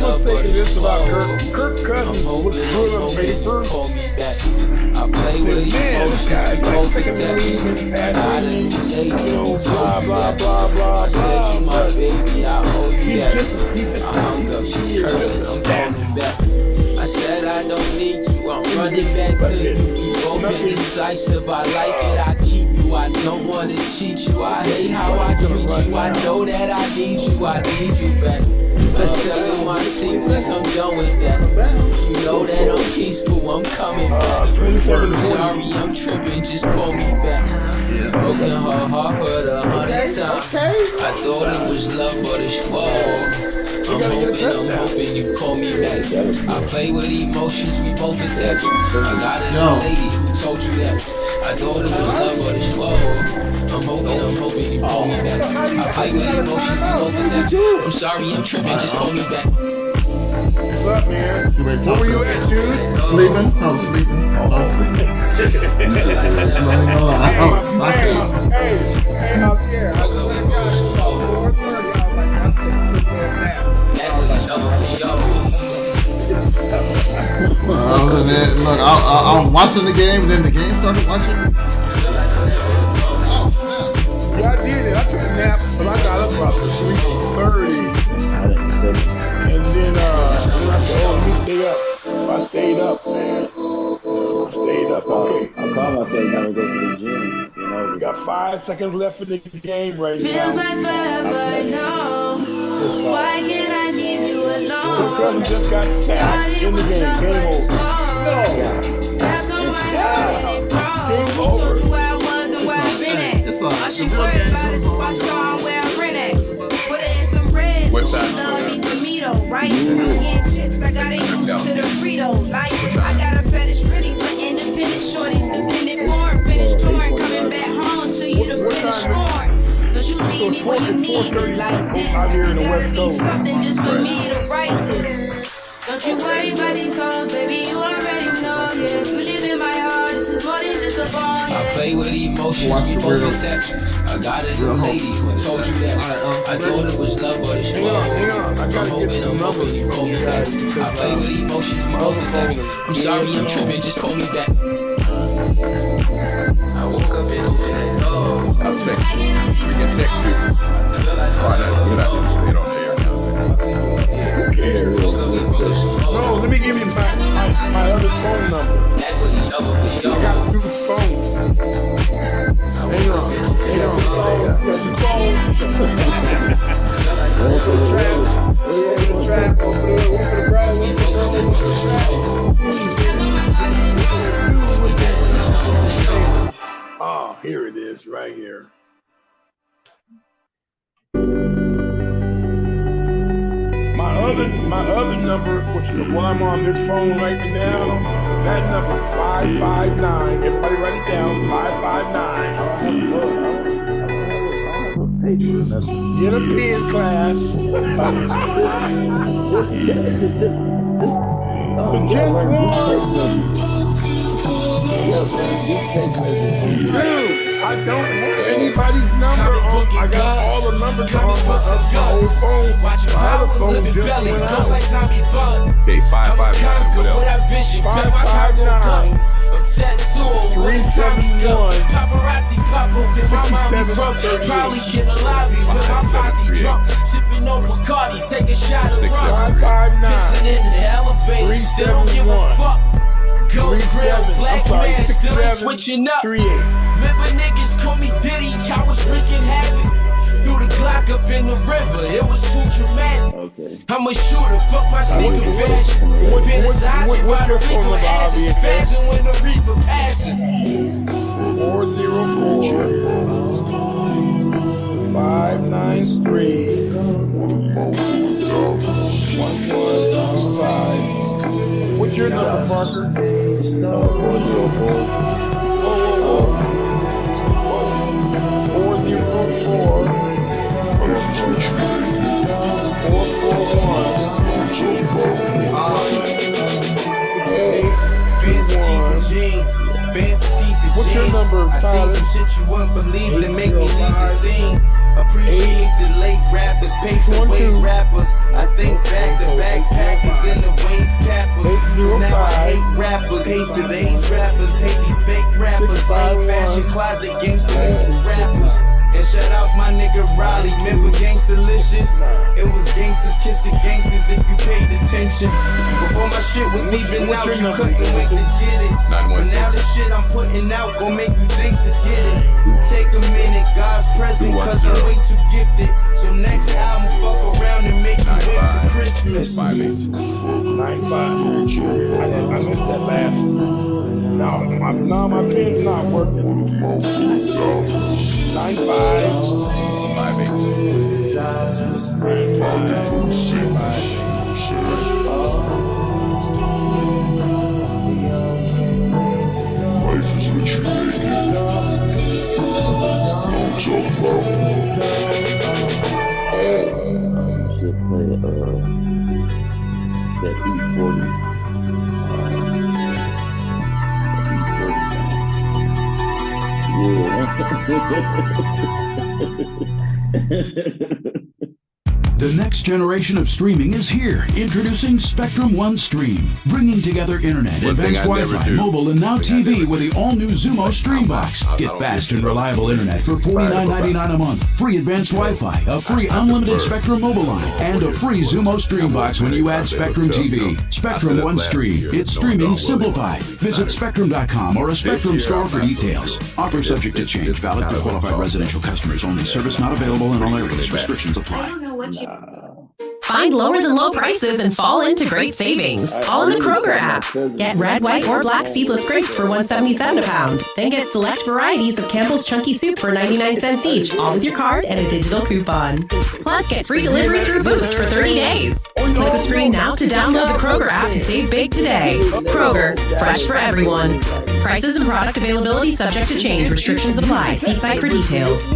gonna love, say but it's this about slow. Kirk Cousins looks good on paper. Call me back. I play with Man, this emotions, guy's we like both second attack. lead and I got a passing, new lady, who told blah, you blah, that? blah, blah, I said you blah, my but baby, I owe you he's that. just I hung up, she cursing, I'm calling back. I said I don't need you, I'm running back to you. We both indecisive, I like it, I keep you. I don't wanna cheat you, I hate how I treat you. I know that I need you back. I tell you my secrets, I'm done with that. You know that I'm peaceful, I'm coming back. Sorry, I'm tripping, just call me back. Broken her heart for the 100th time. I thought it was love, but it's war. I'm hoping you call me back. I play with emotions, we both attack. I got a new lady who told you that. I thought it was love, but it's war. I'm hoping you call me back. I play with emotions, we both attack. I'm sorry, I'm tripping, just call me back. What's up, man? Where were you at, dude? Sleeping? I was sleeping. I'm not gonna lie. Hey, out there. I was like, 4:30. Look, I was watching the game, and then the game started watching me. Oh, snap. Yeah, I did it. I took a nap, but I got up about 3:30. And then I said, oh, let me stay up. So I stayed up, man. Okay. I call myself gotta go to the gym. You know, We got 5 seconds left in the game right Feels now. like forever, no. Why can't I leave you Kirk alone? Cousins just got sacked in the game. Game over. Stepped on my heart and it broke. Game Told over. you where I was and where I've been at. It's all right. All she worried about is if I saw where I rent at. Put her in some bread, so she love me for me though, right? I'm getting chips, I got it used to the Frito. Like, I got a fetish really for independent shorties, dependent porn. Finish touring, coming back home to you to finish scoring. Don't you leave me when you need me like this. I gotta be something just for me to write this. Don't you worry about these hoes, baby, you already know, yeah. You live in my heart, this is more than just a ball, I yeah. play with emotions, we both attack. I got a new lady who told you that. I thought it was love, but it's war. I'm hoping you call me back. I play with emotions, we both attack. I'm sorry, I'm tripping, just call me back. I woke up in a minute, oh. I'll text you. We can text you. Alright, let's get out of here. No, let me give you my other phone number. I got 2 phones. Hang on. Oh, here it is, right here. My other number, which is the one I'm on this phone right now, that number 559. Everybody write it down. 559. Get a pen, class. The Jets won. Dude, I don't have anybody's number on. I got all the numbers on my old phone. My other phone just went out. Okay, 559, whatever. 559. 371. Paparazzi couple, get my mommy from. Probably in the lobby with my posse drunk. Sipping on Bacardi, take a shot of rum. 559. Pissing in the elevator, still don't give a fuck. Gold grill, black man, still ain't switching up. 38. Remember niggas call me Diddy, I was wreaking havoc. Threw the Glock up in the river, it was too dramatic. okay. I'm a shooter, fuck my sneaker fashion. Fantasizing by the Rico ass and spazzing when the reaper passing. 404 593 1125. What's your number, Parker? 404. What's your number, I Tyler? see some shit you wouldn't believe that make me leave the scene. Appreciate the late rappers paperweight rappers. I think back to backpackers and the wave cappers. Cause now I hate rappers, hate today's rappers, hate these fake rappers. Same fashion closet gangster rappers. And shout outs my nigga Riley, remember Gangstalicious? It was gangsters kissing gangsters if you paid attention. Before my shit was even out, you couldn't wait to get it. But now the shit I'm putting out gon' make you think to get it. Take a minute, God's present, cause I'm way too gifted. So next album, fuck around and make you wait till Christmas. 95. I missed that last one. No, my pen's not working. 95. Should play that E40. The next generation of streaming is here. Introducing Spectrum One Stream, bringing together internet, advanced Wi-Fi, mobile, and now TV with the all-new Xumo Stream Box. Get fast and reliable internet for $49.99 a month, free advanced Wi-Fi, a free unlimited Spectrum mobile line, and a free Xumo Stream Box when you add Spectrum TV. Spectrum One Stream. It's streaming simplified. Visit Spectrum.com or a Spectrum store for details. Offer subject to change. Valid for qualified residential customers only. Service not available in all areas. Restrictions apply. Find lower than low prices and fall into great savings. All in the Kroger app. Get red, white, or black seedless grapes for $1.77 a pound. Then get select varieties of Campbell's Chunky Soup for 99 cents each, all with your card and a digital coupon. Plus, get free delivery through Boost for 30 days. Click the screen now to download the Kroger app to save big today. Kroger, fresh for everyone. Prices and product availability subject to change. Restrictions apply. See site for details.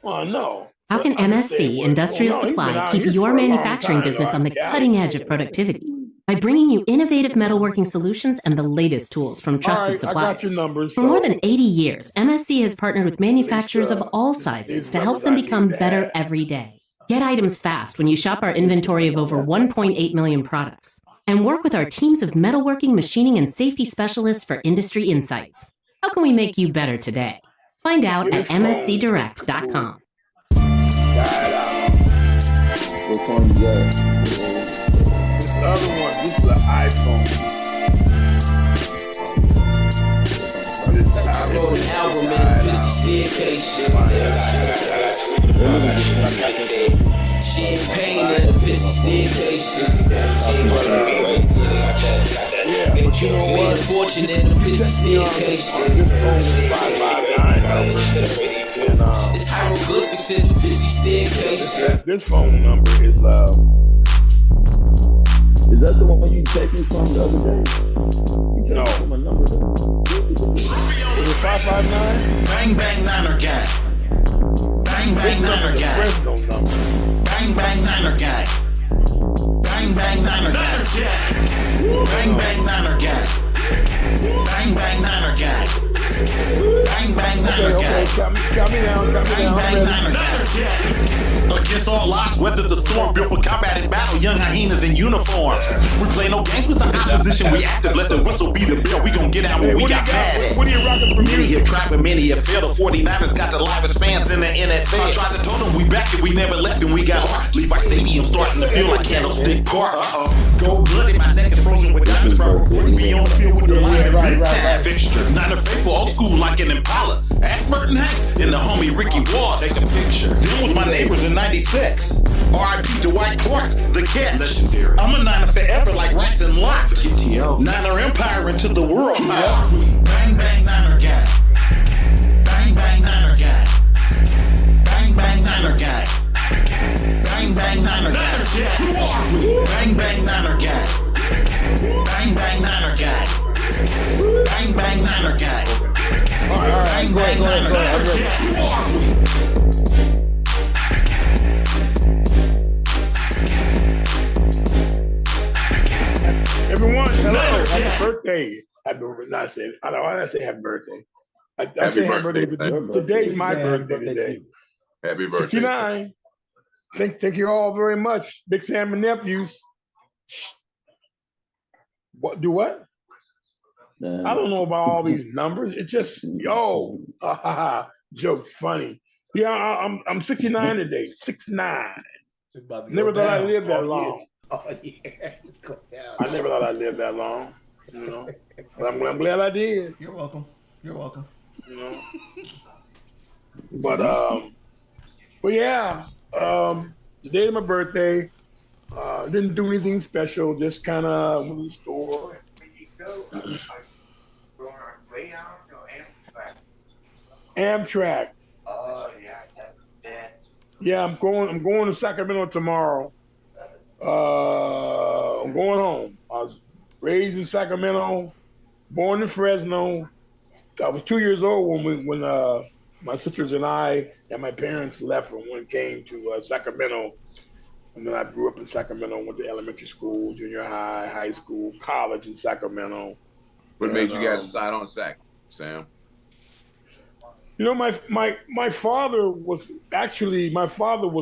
Oh, no. How can MSC Industrial Supply keep your manufacturing business on the cutting edge of productivity? By bringing you innovative metalworking solutions and the latest tools from trusted suppliers. For more than 80 years, MSC has partnered with manufacturers of all sizes to help them become better every day. Get items fast when you shop our inventory of over 1.8 million products. And work with our teams of metalworking, machining, and safety specialists for industry insights. How can we make you better today? Find out at mscdirect.com. What phone you got? This other one, this is an iPhone. I wrote an album in a busy staircase. Champagne in a busy staircase. Yeah, but you know Made a what? fortune in a busy staircase. This phone is 559. It's hieroglyphics in a busy staircase. This phone number is Is that the one you texted me from the other day? You texted No. me from a number though. it 559? Bang bang niner guy. Bang bang niner guy. Fresno number. Bang bang niner guy. Bang bang niner guy. Bang bang niner guy. Bang bang niner guy. Bang bang niner guy. Cut me down. Bang bang niner guy. Against all odds, weather the storm, built for combat and battle, young hyenas in uniforms. We play no games with the opposition, we active, let the whistle be the bell, we gon' get out when we got mad at. What are you rocking from Many music? have tried, but many have failed. The 49ers got the livest fans in the NFL. I tried to tell them we back and we never left and we got heart. Levi Stadium starting to feel like Candlestick Park. Gold blooded, my neck is frozen with diamonds from 40. Be on the field with the line and big time fixture. Not a faithful, old school like an Impala. Ask Burton Hanks and the homie Ricky Ward. Take a picture. Them was my neighbors in 96. R.I.P. Dwight Clark, the cat. Legendary. I'm a Niner forever like Rice and Locke. GTO. Niner Empire into the world. Bang bang Niner guy. Bang bang Niner guy. Bang bang Niner guy. Bang bang Niner guy. Bang bang Niner guy. Bang bang Niner guy. Bang bang Niner guy. Bang bang Niner guy. Everyone, hello. Happy birthday. I don't want to say happy birthday. I say happy birthday. Today's my birthday today. Happy birthday. 69. Thank you all very much. Big Sam and Nephews. What? Do what? I don't know about all these numbers. It's just, jokes, funny. Yeah, I'm 69 today. 69. Never thought I'd live that long. Oh, yeah. I never thought I'd live that long, you know. But I'm glad I did. You're welcome. You're welcome. You know. But yeah, the day of my birthday, didn't do anything special, just kind of went to the store. Amtrak. Oh yeah, that's bad. Yeah, I'm going to Sacramento tomorrow. I'm going home. I was raised in Sacramento, born in Fresno. I was 2 years old when my sisters and I and my parents left and one came to Sacramento. And then I grew up in Sacramento, went to elementary school, junior high, high school, college in Sacramento. What made you guys decide on Sac, Sam? You know, my father was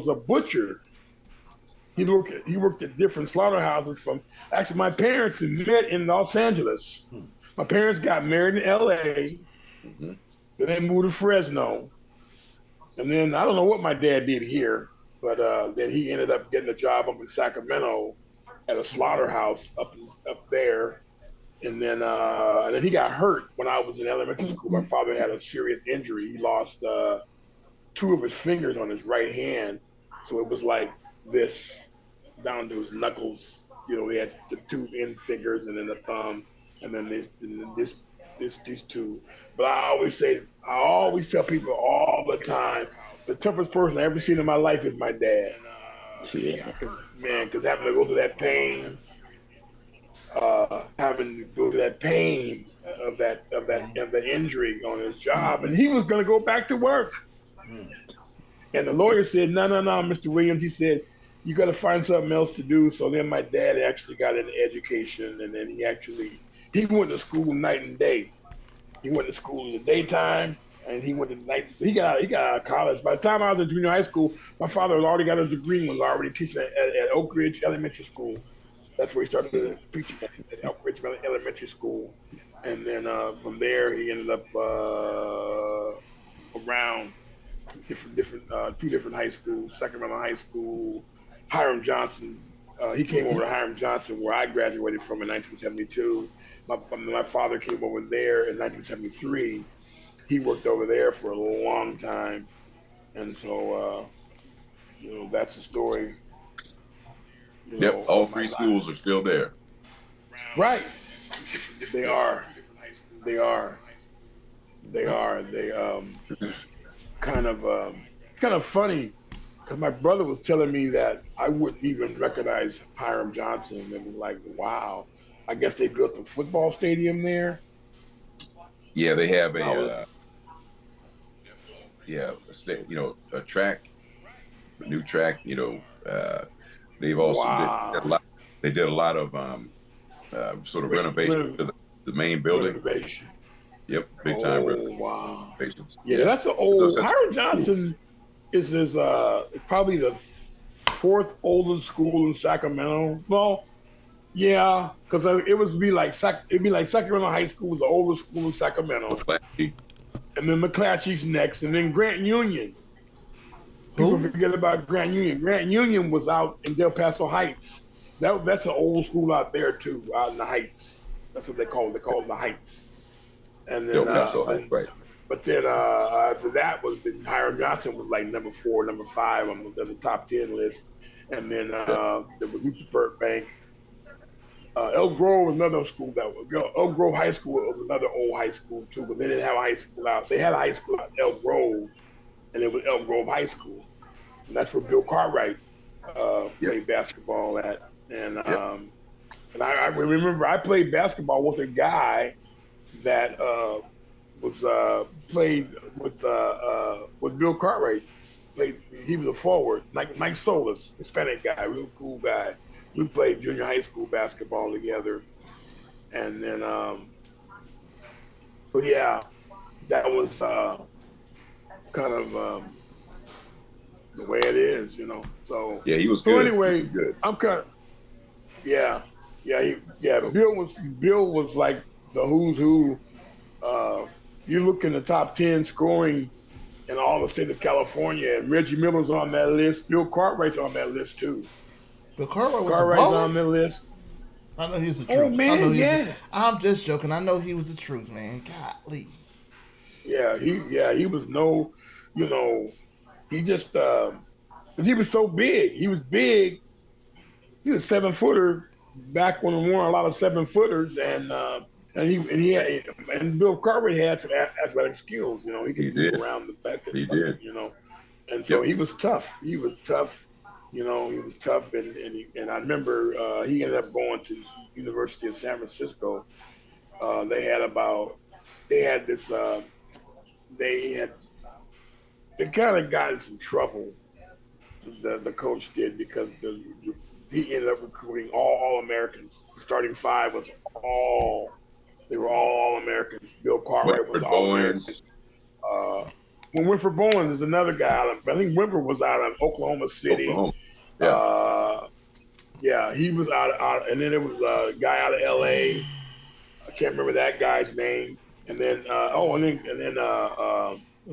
a butcher. He worked at different slaughterhouses my parents had met in Los Angeles. My parents got married in LA. Mm-hmm. Then they moved to Fresno. And then I don't know what my dad did here, but then he ended up getting a job up in Sacramento at a slaughterhouse up there. And then he got hurt when I was in elementary school. My father had a serious injury. He lost 2 of his fingers on his right hand. So it was like this down to his knuckles. You know, he had the 2 end fingers and then the thumb, and then these 2. But I always tell people all the time, the toughest person I ever seen in my life is my dad. Yeah. Because having to go through that pain. Having to go through that pain of the injury on his job, and he was going to go back to work. And the lawyer said, "No, Mr. Williams." He said, "You got to find something else to do." So then my dad actually got into education, and then he went to school night and day. He went to school in the daytime, and he went to night. So he got out of college. By the time I was in junior high school, my father had already got a degree and was already teaching at Oak Ridge Elementary School. That's where he started teaching at Elk Ridge Elementary School. And then from there, he ended up around different 2 different high schools, Sacramento High School, Hiram Johnson. He came over to Hiram Johnson, where I graduated from in 1972. My father came over there in 1973. He worked over there for a long time. And so, that's the story. Yep, all 3 schools are still there. Right. They are. They kind of funny, because my brother was telling me that I wouldn't even recognize Hiram Johnson. It was like, wow, I guess they built a football stadium there. Yeah, they have a track, a new track. They've also did a lot of sort of renovation to the main building. Renovation. Yep, big time wow. renovations. Yeah, that's the old. Hiram Johnson is probably the 4th oldest school in Sacramento. Well, yeah, because it'd be like Sacramento High School was the oldest school in Sacramento, McClatchy. And then McClatchy's next, and then Grant Union. People forget about Grant Union. Grant Union was out in Del Paso Heights. That's an old school out there too, out in the Heights. That's what they call it. They call it the Heights. And then, Del Paso Heights, right? But then after that Hiram Johnson was like number 4, number 5 on the top 10 list. And then there was Luther Burbank. Elk Grove was another school Elk Grove High School was another old high school too, but they didn't have a high school out. They had a high school out in Elk Grove, and it was Elk Grove High School. And that's where Bill Cartwright played basketball at. And I remember I played basketball with a guy that played with Bill Cartwright. He was a forward, Mike Solis, Hispanic guy, real cool guy. We played junior high school basketball together. And then, but yeah, that was kind of the way it is, you know. So yeah, he was so good. anyway, He was good. I'm kind of Bill was like the who's who. You look in the top 10 scoring in all the state of California, and Reggie Miller's on that list. Bill Cartwright's on that list too. Bill Cartwright was Cartwright's a baller? on the list. I know he's the truth. Oh man, I'm just joking. I know he was the truth, man. Golly. Yeah, he was no, you know, he just because he was so big. He was big. He was 7-footer back when we weren't a lot of 7-footers, and Bill Cartwright had some athletic skills. You know, he could move around the back. He did. You know, and so he was tough. He was tough. You know, he was tough, and I remember he ended up going to University of San Francisco. They kind of got in some trouble. The coach did because he ended up recruiting all Americans. Starting five was they were all Americans. Bill Cartwright was all American. When Winford Bowens is another guy. I think Winford was out of Oklahoma City. Yeah. He was out, and then there was a guy out of LA. I can't remember that guy's name. And then was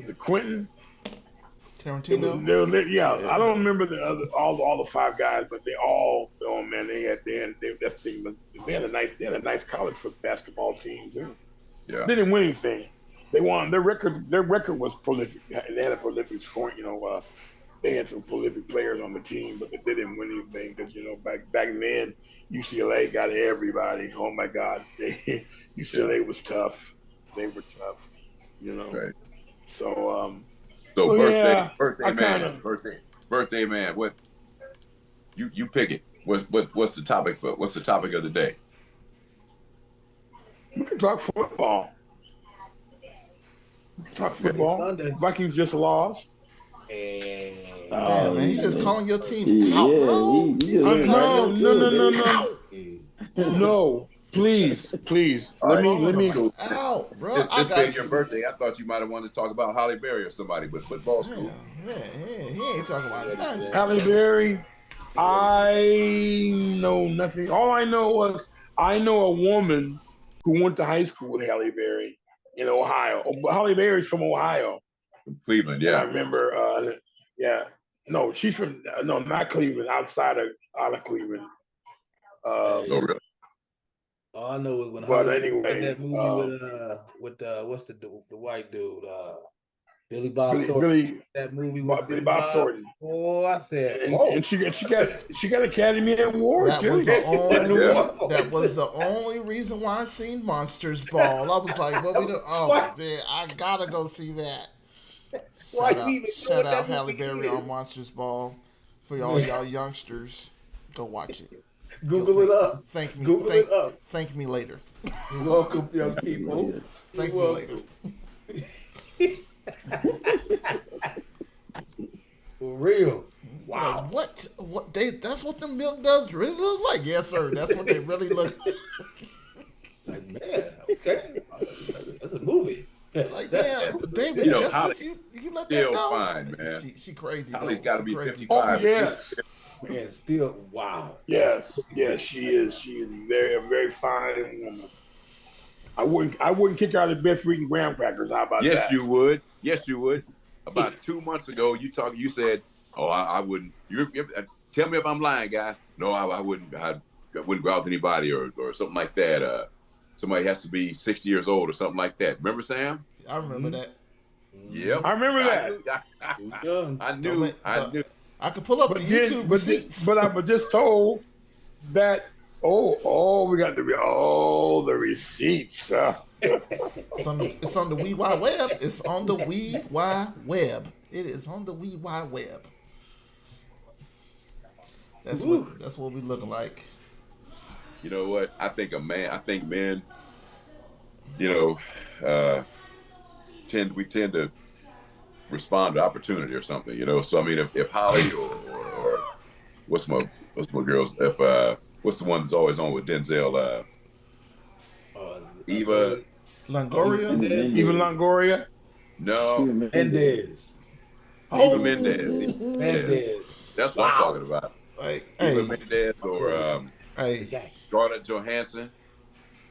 it Quentin? Tarantino. I don't remember all the five guys, but they all. Oh man, they had a nice college basketball team too. Yeah. They didn't win anything. They won. Their record was prolific. They had a prolific scoring. You know, they had some prolific players on the team, but they didn't win anything because you know back then UCLA got everybody. Oh my God, UCLA was tough. They were tough. You know. Right. So birthday man. What you pick it? What's the topic for? What's the topic of the day? We can talk football. Vikings just lost. Man, he's just calling your team out, bro. No, please. Let me out, bro. This being your birthday, I thought you might have wanted to talk about Halle Berry or somebody, but football's cool. Yeah, he ain't talking about nothing. Halle Berry, I know nothing. All I know was I know a woman who went to high school with Halle Berry in Ohio. Halle Berry's from Ohio. Cleveland, yeah. And I remember, No, she's from not Cleveland. Outside of Cleveland. Really? All I know is when that movie with what's the white dude, Billy Bob Thornton. That movie with Billy Bob Thornton. Oh, I said, and she got Academy Award too. That was the only reason why I seen Monsters Ball. I was like, what we do? Oh man, I gotta go see that. Shout out Halle Berry on Monsters Ball for y'all youngsters. Go watch it. Google it up. Thank me. Google it up. Thank me later. You're welcome, young people. Thank me later. For real. Wow. What that's what the milk does really look like? Yes, sir. That's what they really look like. Man, okay. That's a movie. Like, damn, David, you know, Holly you let still that go? fine, man. She crazy. Holly's got to be 55. Oh, yes. Man, still, wow. Yes, she is. She is a very fine woman. I wouldn't kick her out of bed for eating graham crackers. How about that? Yes, you would. About 2 months ago, you said, "Oh, I wouldn't." Tell me if I'm lying, guys. No, I wouldn't. I wouldn't go out with anybody or something like that. Somebody has to be 60 years old or something like that. Remember, Sam? I remember that. Yep. I remember that. I knew. I could pull up the YouTube receipts. But I was just told that. We got the receipts. It's on the Wee Wide Web. It's on the Wee Wide Web. It is on the Wee Wide Web. That's what we looking like. You know what? I think men, you know, tend to respond to opportunity or something, you know. So I mean, if Holly or what's my girls? If what's the one that's always on with Denzel? Eva Longoria. Eva Longoria. No. Mendez. Eva Mendez. That's what I'm talking about. Eva Mendez or Scarlett Johansson.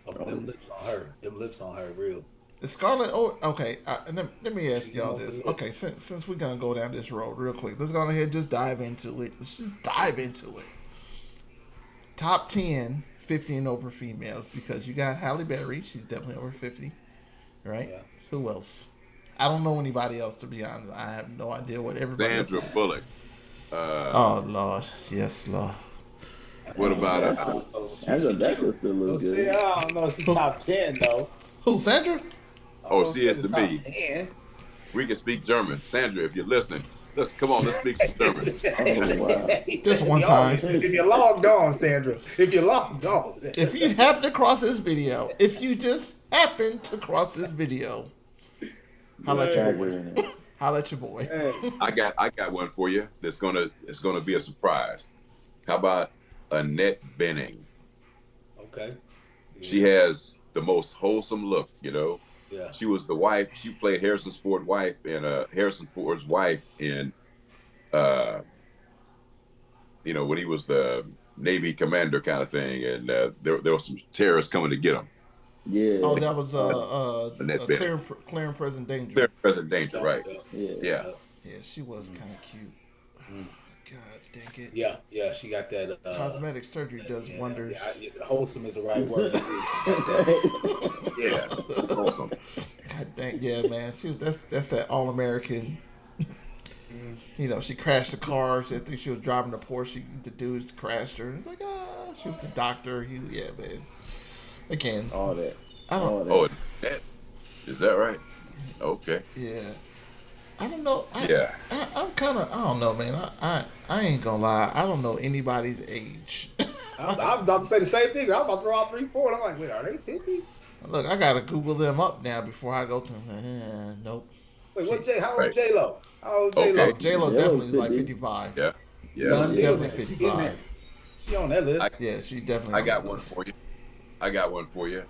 Them lips on her. Them lips on her, real. Scarlett. Oh, okay. Let me ask y'all this. Okay, since we're gonna go down this road real quick, let's go ahead and just dive into it. Let's just dive into it. Top 10 50 and over females, because you got Halle Berry. She's definitely over 50, right? Yeah. Who else? I don't know anybody else, to be honest. I have no idea what everybody. Sandra Bullock. Oh Lord, yes, Lord. What about that's still look good. I don't know. She's top 10 though. Who, Sandra? Oh, she is to me. 10. We can speak German. Sandra, if you're listening, let's speak some German. Oh, wow. Just one time. If you're logged on, Sandra. If you're logged on. If you happen to cross this video, if you just happen to cross this video, holla at your boy. Holla at your boy. I got one for you. It's gonna be a surprise. How about Annette Bening? Okay. Yeah. She has the most wholesome look, you know. Yeah. She was the wife. She played Harrison Ford's wife in when he was the Navy commander kind of thing, and there were some terrorists coming to get him. Yeah. Oh, that was Clear and Present Danger. Clear and Present Danger, right? Yeah, she was kind of cute. God dang it. Yeah, she got that. Cosmetic surgery does wonders. Wholesome is the right word. Yeah, it's wholesome. God dang, yeah, man. That's that all American. You know, she crashed the car. I think she was driving the Porsche. The dude crashed her. It's like, she was the doctor. Yeah, man. Again, all that. Oh, is that right? Okay. Yeah. I don't know. I'm kind of. I don't know, man. I ain't gonna lie. I don't know anybody's age. I'm about to say the same thing. I'm about to throw out 3, 4. And I'm like, wait, are they 50? Look, I gotta Google them up now before I go to. Nope. Wait, how old J-Lo? How old J-Lo? J-Lo definitely is like 55. Yeah. Definitely 55. She on that list. She definitely. I got one for you.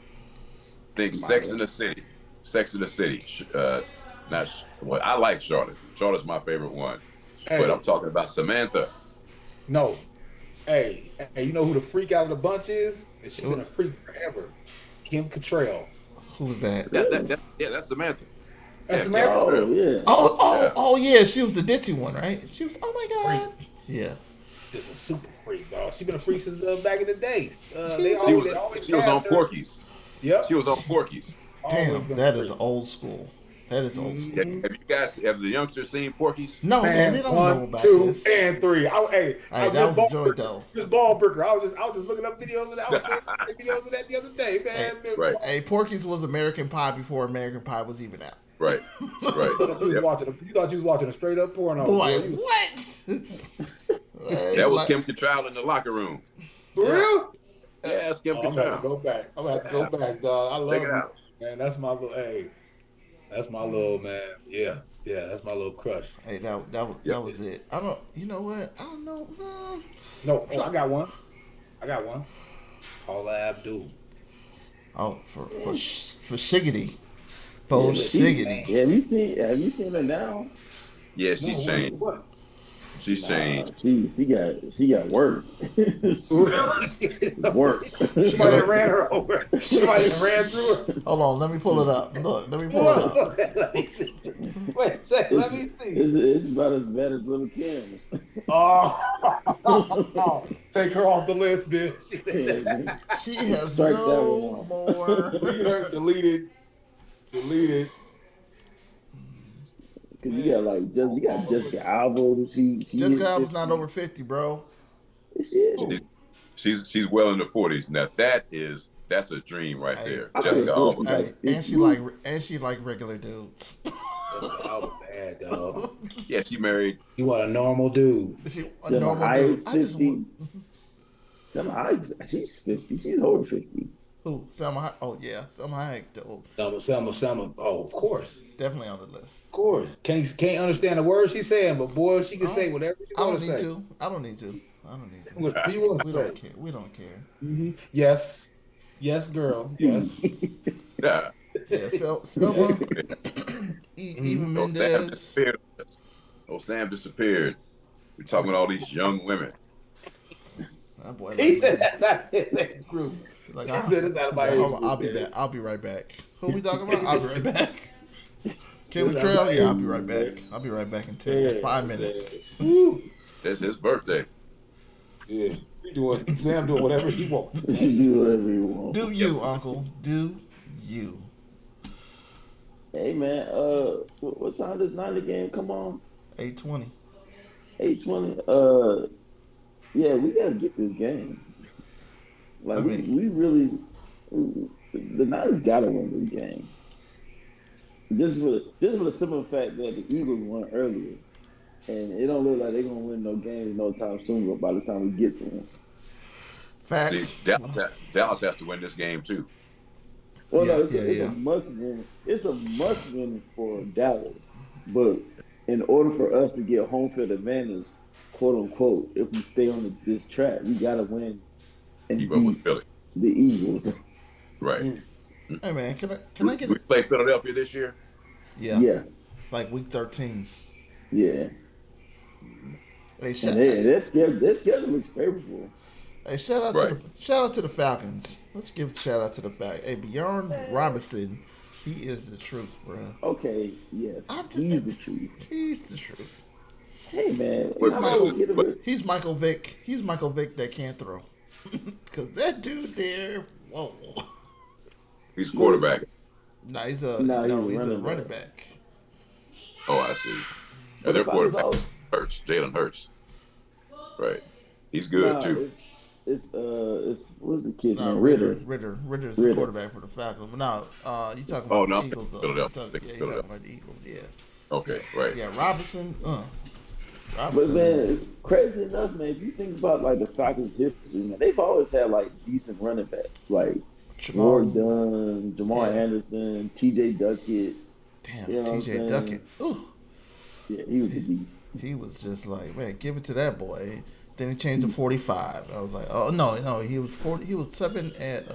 Think Sex in the City. Sex in the City. I like Charlotte. Charlotte's my favorite one. Hey. But I'm talking about Samantha. No. Hey, you know who the freak out of the bunch is? And she's been a freak forever. Kim Cattrall. Who's that? That's Samantha. That's Samantha? Oh, yeah. Oh, yeah. She was the ditzy one, right? She was, oh my God. Freak. Yeah. Just a super freak, dog. She's been a freak since back in the days. She was on Porky's. Yep. She was on Porky's. Damn, that is old school. Have the youngsters seen Porky's? No, man, they don't know about 2, this. and 3. That was a joy, though. Just ball breaker. I was just looking up videos of that. I was seeing videos of that the other day, man. Right. Hey, Porky's was American Pie before American Pie was even out. Right. You thought you was watching a straight up porno. Boy, what? That was Kim Cattrall in the locker room. For real? Yeah, it's Kim Cattrall. I'm gonna have to go back, dog. I love it, man. That's my little. Hey, that's my little man. Yeah, that's my little crush. Hey, that was it. I don't. You know what? I don't know. No, I got one. Paula Abdul. Oh, for Shiggity. Shiggity. Yeah, have you seen her now? Yeah, she's changed. What? She's changed. She got work. Work. She might have ran her over. She might have ran through her. Hold on, let me pull it up. Look, let me pull it up. Let me see. Wait a second, let me see. It's about as bad as Little Kim's. Oh, take her off the list, bitch. She has no more. Deleted. Cause you got Jessica Alba. Jessica Alba's not over 50, bro. She's well in the 40s. Now that's a dream right there. Jessica Alba. And she like regular dudes. Jessica Alba's bad, dog. Yeah, she married. You want a normal dude. Selma Hayek's 50. Selma Hayek, she's 50. She's over 50. Who? Selma Hayek? Oh, yeah. Selma Hayek. Selma. Oh, of course. Definitely on the list. Of course. Can't understand the words she's saying, but boy, she can say whatever she wants to say. I don't need to. What do you want to say? We don't care. Mm-hmm. Yes, girl. Yes. Yeah. Yeah, Selma. Even Mendez. Sam disappeared. We're talking about all these young women. That boy, he said that's not his age group. Like, he said it's not my age group. I'll be back. I'll be right back. Who we talking about? I'll be right back. Kelly Trail? Yeah, I'll be right back. I'll be right back in 5 minutes. That's his birthday. Yeah. Sam doing whatever he wants. Do you, Uncle? Do you? Hey man, what time does Niner game come on? 8:20. 8:20. Yeah, we gotta get this game. Like we really, the Niners gotta win this game. Just for the simple fact that the Eagles won earlier, and it don't look like they're gonna win no games no time soon. But by the time we get to them, facts. See, Dallas has to win this game too. Well, no, it's a must win. It's a must win for Dallas, but in order for us to get home field advantage, quote unquote, if we stay on this track, we gotta win and beat the Eagles. Right. Hey man, can I get? We play Philadelphia this year. Yeah. Like week 13. Yeah. Their schedule looks favorable. Hey, shout out to the Falcons. Let's give a shout out to the Falcons. Hey, Bjorn Robinson, he is the truth, bro. Okay, yes, he's the truth. He's the truth. Hey man, he's Michael Vick. He's Michael Vick that can't throw. Because that dude there, whoa. He's a quarterback. He's a running back. Oh, I see. Yeah, their quarterback Hurts, Jalen Hurts. Right. He's good too. It's what's the kid's name? Ritter's the quarterback for the Falcons. But now you talking about the Eagles? You're talking about the Eagles. Yeah. Okay. Right. Yeah, Robinson. But man, crazy enough, man. If you think about like the Falcons' history, man, they've always had like decent running backs, like Ward Dunn, Jamal Anderson, T.J. Duckett. Damn, you know T.J. Duckett. Ooh. Yeah, he was a beast. He was just like, man, give it to that boy. Then he changed to 45. I was like, oh no, he was 40. He was 7 at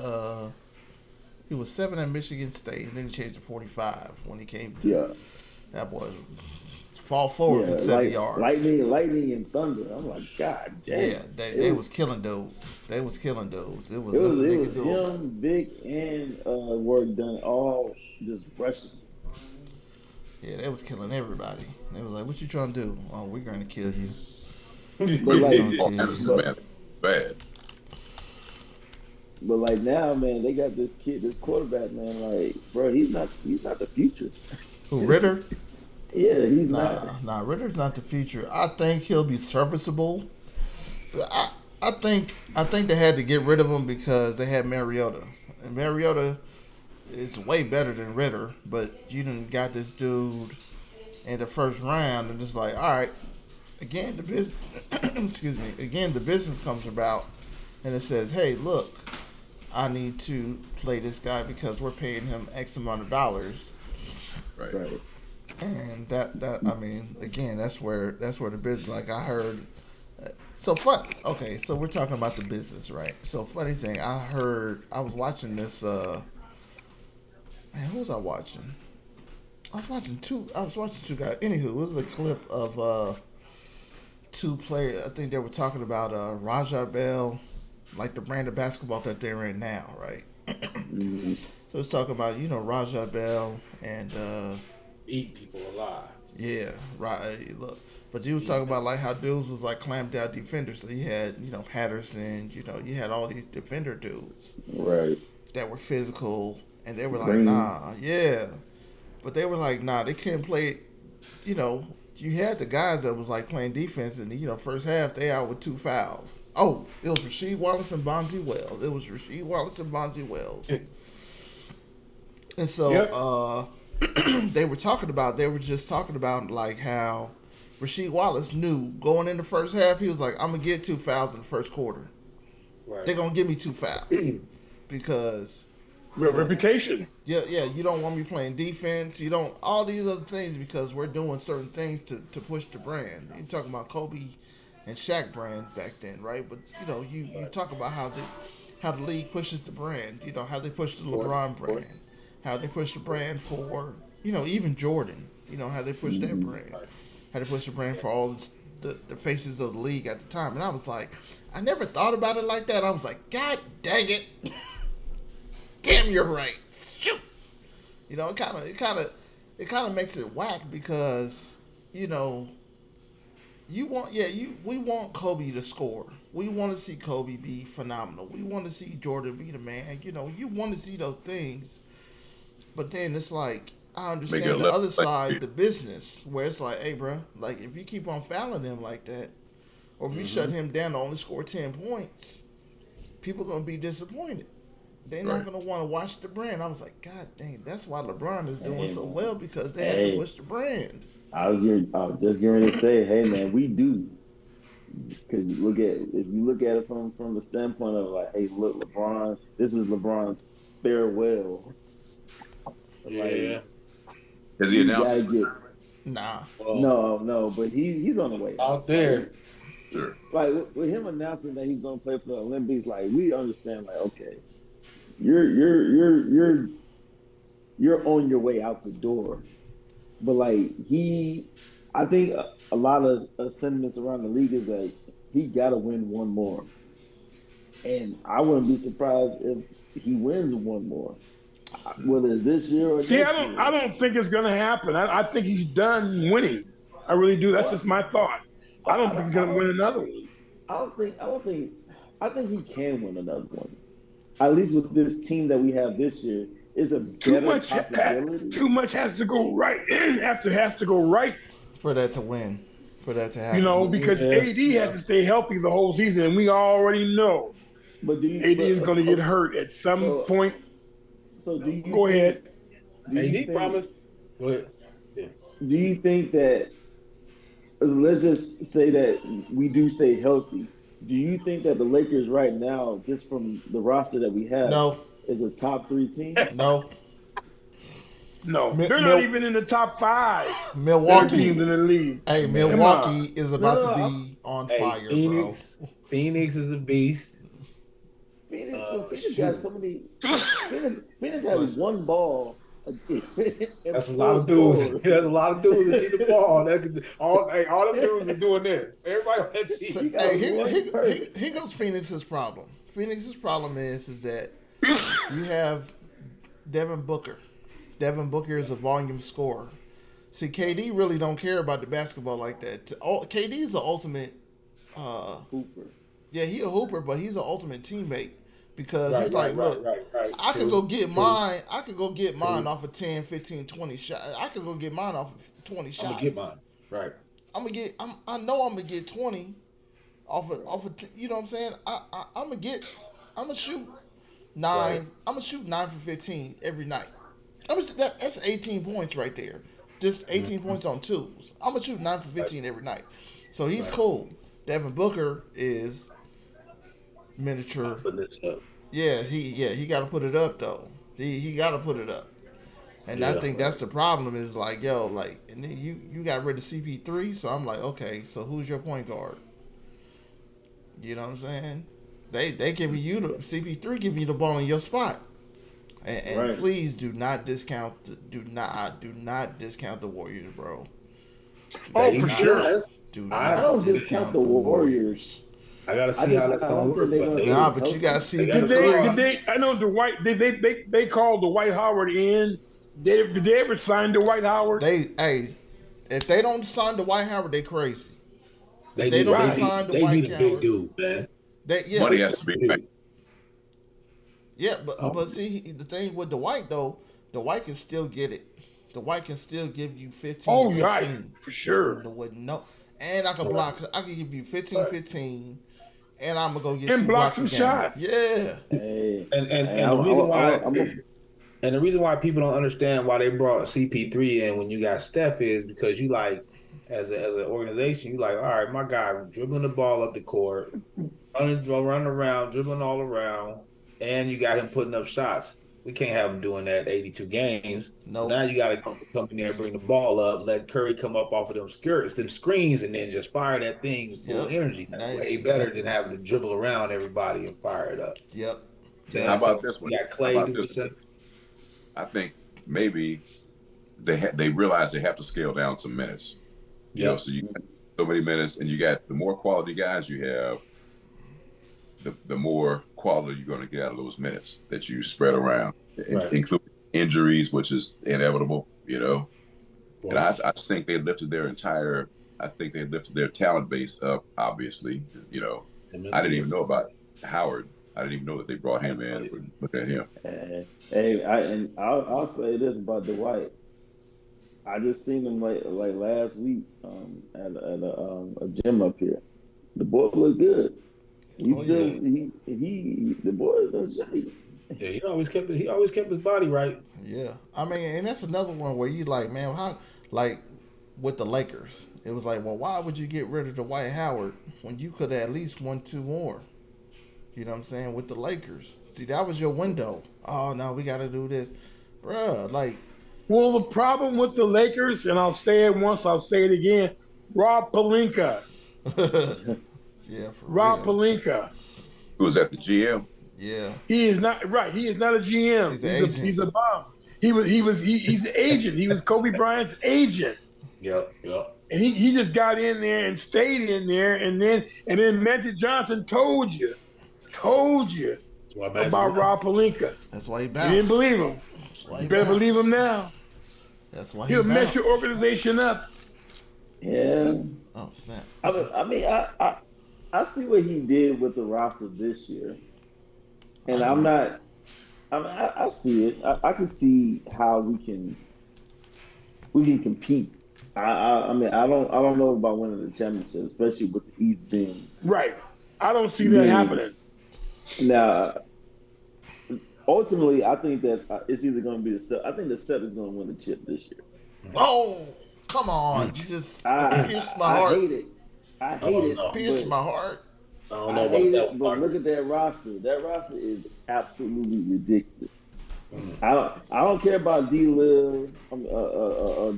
Michigan State, and then he changed to 45 when he came to. That boy fall forward for 7 yards. Lightning and thunder. I'm like, God damn. Yeah, they was killing dudes. It was him, Vic, and Ward Dunn all just rushing. Yeah, they was killing everybody. They was like, "What you trying to do? Oh, we're gonna kill you." Bad. But like now, man, they got this quarterback, man. Like, bro, he's not the future. Who, Ritter? Yeah, he's not. Nah, Ritter's not the future. I think he'll be serviceable. But I think they had to get rid of him because they had Mariota, and Mariota is way better than Ritter. But you done got this dude in the first round, and it's like, all right. Again, the business. Excuse me. Again, the business comes about, and it says, "Hey, look, I need to play this guy because we're paying him X amount of dollars." Right. And that I mean, again, that's where the business. Like I heard. So fun. Okay, so we're talking about the business, right? So funny thing, I was watching this. Man, who was I watching? I was watching two guys. Anywho, it was a clip of two players. I think they were talking about Rajah Bell, like the brand of basketball that they're in now, right? Mm-hmm. So it's talking about Rajah Bell and eat people alive. Yeah, right. Look, but you was talking about like how dudes was like clamped down defenders. So you had Patterson. You had all these defender dudes, right, that were physical, and they were like, nah, yeah, but they were like, nah, they couldn't play. You had the guys that was like playing defense, and first half they out with 2 fouls. Oh, it was Rasheed Wallace and Bonzi Wells. And so they were just talking about like how Rasheed Wallace knew going in the first half, he was like, I'm gonna get 2 fouls in the first quarter. Right. They're gonna give me 2 fouls because reputation. Yeah, you don't want me playing defense. You don't all these other things because we're doing certain things to push the brand. You're talking about Kobe and Shaq brand back then, right? But you talk about how the league pushes the brand. How they push the LeBron brand. how they push the brand for, even Jordan, how they push their brand, how they push the brand for all the faces of the league at the time. And I was like, I never thought about it like that. I was like, God dang it. Damn, you're right. Shoot. It kind of makes it whack because, we want Kobe to score. We want to see Kobe be phenomenal. We want to see Jordan be the man. You want to see those things. But then it's like, I understand the other side, the business, where it's like, hey, bro, like if you keep on fouling him like that, or if you shut him down to only score 10 points, people are going to be disappointed. They're not going to want to watch the brand. I was like, God dang, that's why LeBron is doing so well, because they have to push the brand. I was just going to say, hey, man, we do. Because if you look at it from the standpoint of like, hey, look, LeBron, this is LeBron's farewell. Yeah. Has he announced it? Nah. No, but he's on the way out there. Sure. Like with him announcing that he's gonna play for the Olympics, like we understand, like, okay, you're on your way out the door. But like I think a lot of sentiments around the league is that he gotta win one more. And I wouldn't be surprised if he wins one more. Whether it's this year or next year. I don't think it's going to happen. I think he's done winning. I really do. That's just my thought. I don't think he's going to win another one. I think he can win another one. At least with this team that we have this year, is a better possibility. Too much has to go right. has to go right for that to win, for that to happen. Because AD has to stay healthy the whole season, and we already know. But AD is going to get hurt at some point. So do you go ahead? AD promised. Go ahead. Yeah. Do you think that? Let's just say that we do stay healthy. Do you think that the Lakers right now, just from the roster that we have, is a top 3 team? No. They're not even in the top 5. Milwaukee teams in the league. Hey, Milwaukee is about to be on fire, Phoenix, bro. Phoenix is a beast. Phoenix got so many. Phoenix has one ball. That's a lot of dudes. There's a lot of dudes that need the ball. All them dudes are doing this. Everybody on that team. Here goes Phoenix's problem. Phoenix's problem is that you have Devin Booker. Devin Booker is a volume scorer. See, KD really don't care about the basketball like that. KD is the ultimate hooper. Yeah, he's a hooper, but he's an ultimate teammate. Because he's like, look, I could go get mine. I could go get mine off of 10, 15, 20 shots. I could go get mine off of 20 shots. I'm gonna get mine. Right. I know I'm gonna get 20 off of you know what I'm saying? I'm gonna shoot 9. Right. I'm gonna shoot 9 for 15 every night. That's 18 points right there. Just 18 points on 2s. I'm gonna shoot 9 for 15 every night. So he's cool. Devin Booker is miniature. Yeah, he got to put it up though. He got to put it up, and I think that's the problem. Is like, and then you got rid of CP3, so I'm like, okay, so who's your point guard? You know what I'm saying? They give you the CP3, give you the ball in your spot, and please do not discount the Warriors, bro. Oh, for sure. I don't discount the Warriors. I gotta see how that's gonna work. But you gotta see. Did they? I know Dwight. They called Dwight Howard in. Did they ever sign Dwight Howard? If they don't sign Dwight Howard, they crazy. They don't sign Dwight Howard. Big dude, man. Money has to be paid. Yeah, but see, the thing with Dwight though, Dwight can still get it. Dwight can still give you 15. Oh, right, for sure. And I can block. I can give you 15. And I'm gonna go get and block some shots. Yeah. And the reason why people don't understand why they brought CP3 in when you got Steph is because you like, as an organization, you like, all right, my guy dribbling the ball up the court, running around, dribbling all around, and you got him putting up shots. We can't have him doing that 82 games. No. Now you got to come in there and bring the ball up, let Curry come up off of them screens, and then just fire that thing full energy. That's way better than having to dribble around everybody and fire it up. Yep. How about this one? You got Clay. I think maybe they realize they have to scale down some minutes. You know, so you got so many minutes, and you got the more quality guys you have, the more quality you're going to get out of those minutes that you spread around, including injuries, which is inevitable. You know, and I just think they lifted their entire. I think they lifted their talent base up. Obviously, you know, I didn't even know about Howard. I didn't even know that they brought him in. Look at him. I'll say this about Dwight. I just seen him like last week at a gym up here. The boy looked good. The boy is in shape. Yeah, he always kept his body right. Yeah, I mean, and that's another one where you like, man, how like with the Lakers, it was like, well, why would you get rid of Dwight Howard when you could have at least won 2 more? You know what I'm saying? With the Lakers, see, that was your window. Oh no, we got to do this, bruh. Like, well, the problem with the Lakers, and I'll say it once, I'll say it again. Rob Pelinka. Yeah, Rob Pelinka. Who was at the GM? Yeah, he is not right. He is not a GM. He's a bum. He's the agent. He was Kobe Bryant's agent. Yep. And he just got in there and stayed in there, and then Magic Johnson told you about Rob Pelinka. That's why he bounced. You didn't believe him. You better believe him now. That's why he'll mess your organization up. Yeah. Oh snap! I mean, I see what he did with the roster this year, and I'm not. I mean, I see it. I can see how we can compete. I mean, I don't know about winning the championship, especially with the East being right. I don't see that happening. Now, ultimately, I think that it's either going to be the Celtics. I think the Celtics are going to win the chip this year. Oh, come on! You just pierced my heart. I hate it. Pierced my heart. I hate it, but look at that roster. That roster is absolutely ridiculous. I don't care about D-Lil,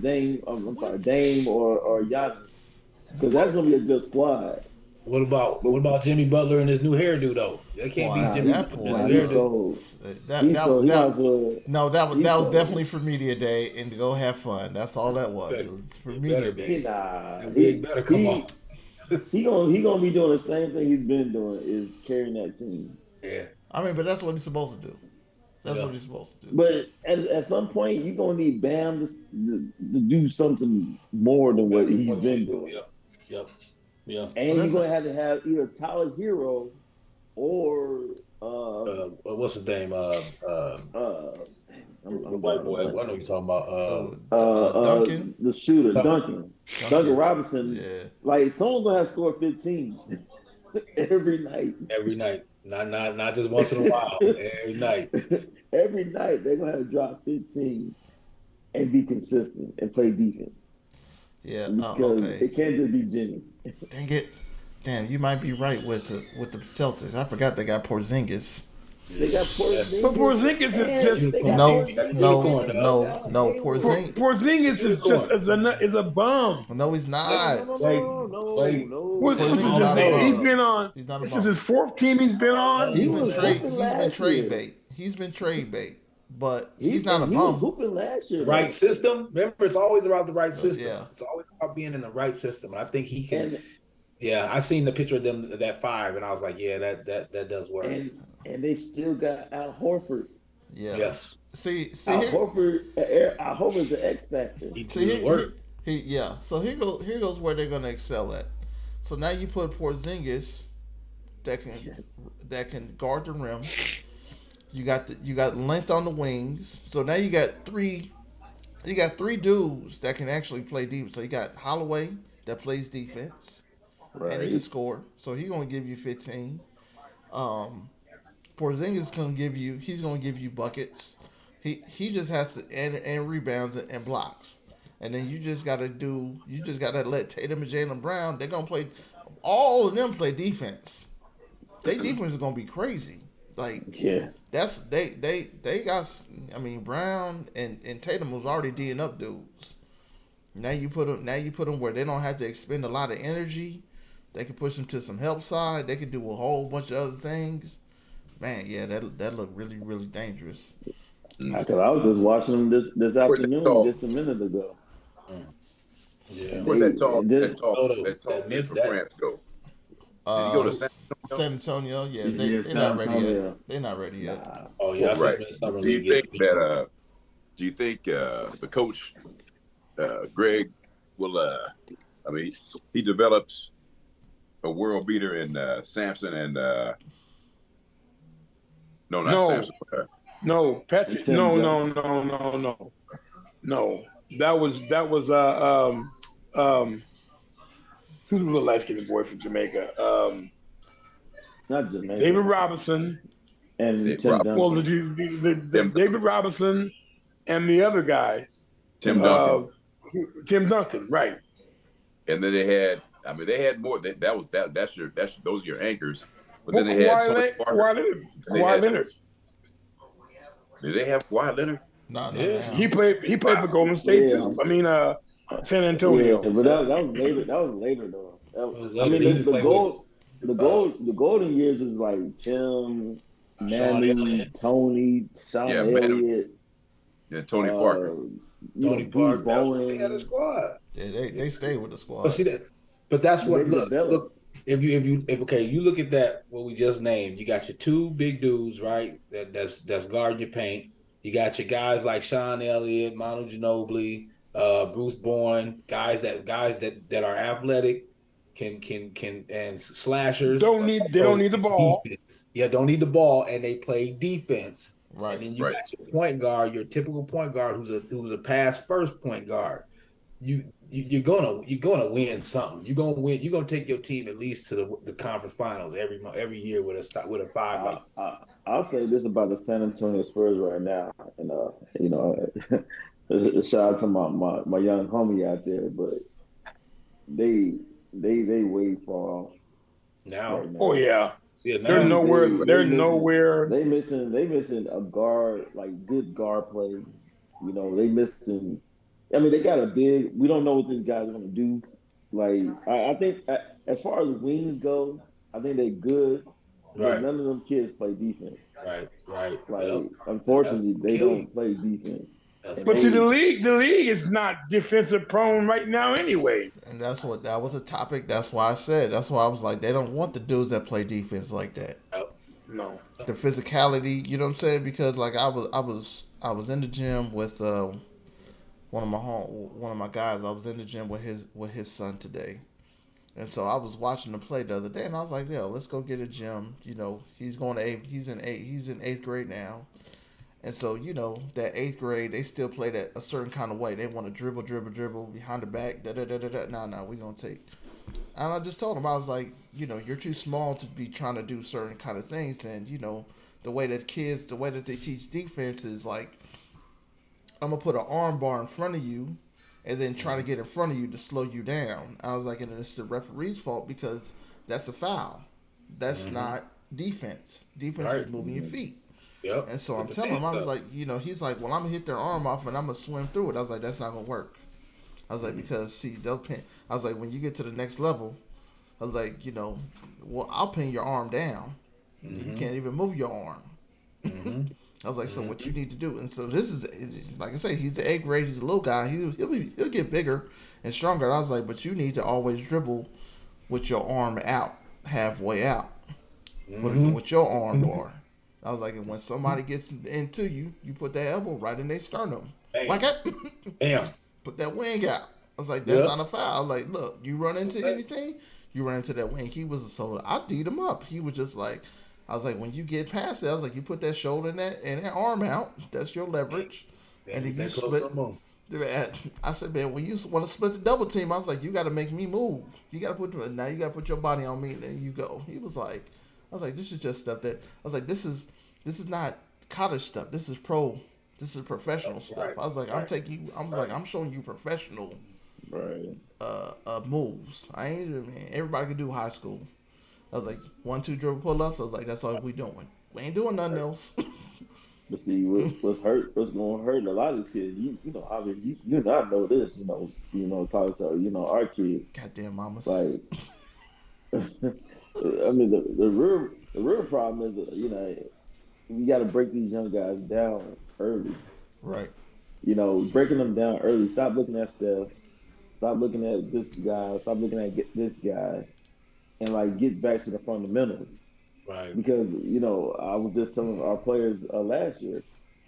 Dame. Dame or Giannis, because that's gonna be a good squad. What about Jimmy Butler and his new hairdo though? They can't beat Jimmy Butler. That was definitely for media day and to go have fun. That's all that was. It was for media day. He better come on. He gonna be doing the same thing he's been doing, is carrying that team. Yeah. I mean, but that's what he's supposed to do. That's what he's supposed to do. But at some point, you're gonna need Bam to do something more than what he's been doing. Yep. And you're gonna have to have either Tyler Hero or what's his name? White boy. I know you're talking about. Duncan, the shooter, Duncan Robinson. Yeah. Like someone's gonna have to score 15 every night. Every night, not just once in a while. Every night. Every night they're gonna have to drop 15 and be consistent and play defense. Yeah, because it can't just be Jimmy. Dang it! Damn, you might be right with the Celtics. I forgot they got Porzingis. They got Porzingis. But Porzingis is just no. Porzingis is just is a bum. No, he's not. What's his name? He's been on. This is his 4th team he's been on. He's been trade bait. He's been trade bait. But he's not a bum. He was hooping last year. Right system. Remember, it's always about the right system. Yeah. It's always about being in the right system. And I think he can. I seen the picture of them that 5, and I was like, yeah, that does work. And they still got Al Horford. Yeah. Yes. See Al Horford's the X factor. So here goes where they're gonna excel at. So now you put Porzingis that can guard the rim. You got length on the wings. So now you got three dudes that can actually play defense. So you got Holloway that plays defense. Right. And he can score. So he's gonna give you 15. Porzingis gonna give you buckets. He just has to and rebounds and blocks. And then you just gotta let Tatum and Jaylen Brown, they're gonna play, all of them play defense. Their defense is gonna be crazy. Like, yeah, that's they got. I mean, Brown and Tatum was already D'ing up dudes. Now you put them where they don't have to expend a lot of energy. They can push them to some help side. They can do a whole bunch of other things. Man, yeah, that looked really, really dangerous. Because I was just watching them this afternoon, just a minute ago. Yeah. Where'd that tall kid from France go? Did he go to San San Antonio? Yeah, they're San not ready yet. Antonio. They're not ready yet. Nah. Oh yeah, right. Do you think that? Do you think the coach Greg will? I mean, he develops a world beater in Sampson and Sampson. No, Patrick. No. That was who's the little light skinned boy from Jamaica? Not Jamaica. David Robinson and Tim Duncan. Well, the David Robinson and the other guy, Tim Duncan. Tim Duncan, right? And then they had more. Those are your anchors. But then they had Kawhi Leonard. Did they have Kawhi Leonard? No. He played for Golden State too. I mean, San Antonio. Yeah, but that was later. That was later though. I mean, the golden years was like Tim, Manu, Tony, Sean Elliott, Tony Parker, Bruce Bowen. They had a squad. Yeah, they stayed with the squad. But see that. But that's what look. If you look at that, what we just named, you got your two big dudes, right? That's guarding your paint. You got your guys like Sean Elliott, Manu Ginobili, Bruce Bowen, guys that are athletic, can and slashers. They don't need the ball. Defense. Yeah, don't need the ball, and they play defense. Right. And then you got your point guard, your typical point guard who's a pass first point guard. You're gonna win something. You're gonna win. You're gonna take your team at least to the conference finals every year with a 5. I'll say this about the San Antonio Spurs right now, and shout out to my young homie out there, but they way far off now. Right now. Oh yeah. Yeah, they're nowhere. They're nowhere. They missing a guard, like good guard play. They missing. I mean, they got a big. We don't know what these guys are going to do. Like, I think as far as wings go, I think they're good. But none of them kids play defense. Right. Like, unfortunately, they don't play defense. But see, the league is not defensive prone right now anyway. And that was a topic. That's why I said. That's why I was like, they don't want the dudes that play defense like that. No. The physicality, you know what I'm saying? Because like I was in the gym with one of my guys. I was in the gym with his son today, and so I was watching him play the other day, and I was like, "Yeah, let's go get a gym." He's he's in 8th grade now, and so that 8th grade they still play that a certain kind of way. They want to dribble behind the back. Nah, we gonna take. And I just told him, I was like, you're too small to be trying to do certain kind of things, and the way that they teach defense is like, I'm going to put an arm bar in front of you and then try to get in front of you to slow you down. I was like, and it's the referee's fault because that's a foul. That's not defense. Defense is moving your feet. Yep. And so I'm telling him, I was like, he's like, well, I'm going to hit their arm off and I'm going to swim through it. I was like, that's not going to work. I was like, because, see, they'll pin. I was like, when you get to the next level, I was like, well, I'll pin your arm down. You can't even move your arm. I was like, so what you need to do, and so this is, like I say, he's the 8th grade, he's a little guy, he'll get bigger and stronger. And I was like, but you need to always dribble with your arm out, halfway out, with your arm bar. I was like, and when somebody gets into you, you put that elbow right in their sternum. Like that. Damn. Put that wing out. I was like, that's not a foul. I was like, look, you run into anything, you run into that wing. I D'd him up. He was just like, I was like, when you get past it, I was like, you put that shoulder and that arm out. That's your leverage. And then you split. I said, man, when you want to split the double team, I was like, you got to make me move. You got to put your body on me, and then you go. He was like, I was like, this is just stuff that, I was like, this is not college stuff. This is professional stuff. I was like, I'm showing you professional moves. Everybody can do high school. I was like, 1-2 dribble pull-ups. I was like, that's all we doing. We ain't doing nothing else. But see, what's going to hurt a lot of these kids. You not know this. Talk to our kids. Goddamn mamas. Like, I mean, the real problem is you got to break these young guys down early. Right. You know, breaking them down early. Stop looking at Steph. Stop looking at this guy. Stop looking at this guy, and like get back to the fundamentals. Right. Because you know, I was just telling our players last year.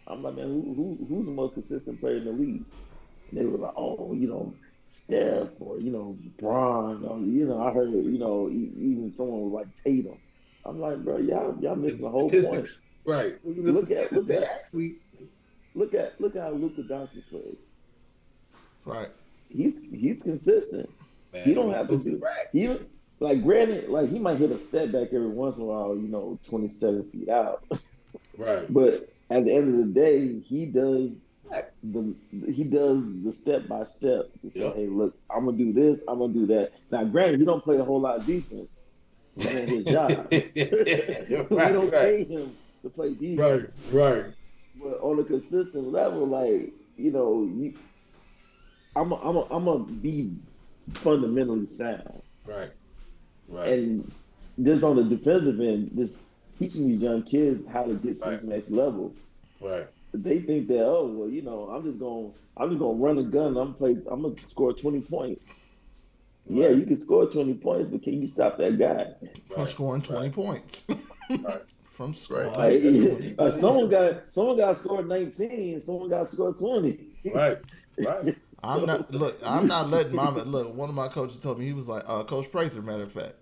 I'm like, man, who's the most consistent player in the league? And they were like, oh, you know, Steph or you know, Bron. Or, you know, I heard you know even someone was like Tatum. I'm like, bro, y'all missing the whole point. Right. Look at how Luka Doncic plays. Right. He's consistent. Man, he don't have to do he like granted, like he might hit a step back every once in a while, you know, 27 feet out. Right. But at the end of the day, he does the step by step to say, hey, look, I'm gonna do this, I'm gonna do that. Now, granted, he don't play a whole lot of defense. That ain't his job. We don't pay him to play defense. Right. But on a consistent level, like, you know, I'm gonna be fundamentally sound. Right. And just on the defensive end, just teaching these young kids how to get to the next level. Right. They think that, oh well, you know, I'm just gonna run a gun. I'm gonna score 20 points. Right. Yeah, you can score 20 points, but can you stop that guy from scoring 20 points? From scoring. Someone got to score 19. Someone got to score 20. Right. I'm not letting look. One of my coaches told me, he was like, Coach Prather, matter of fact.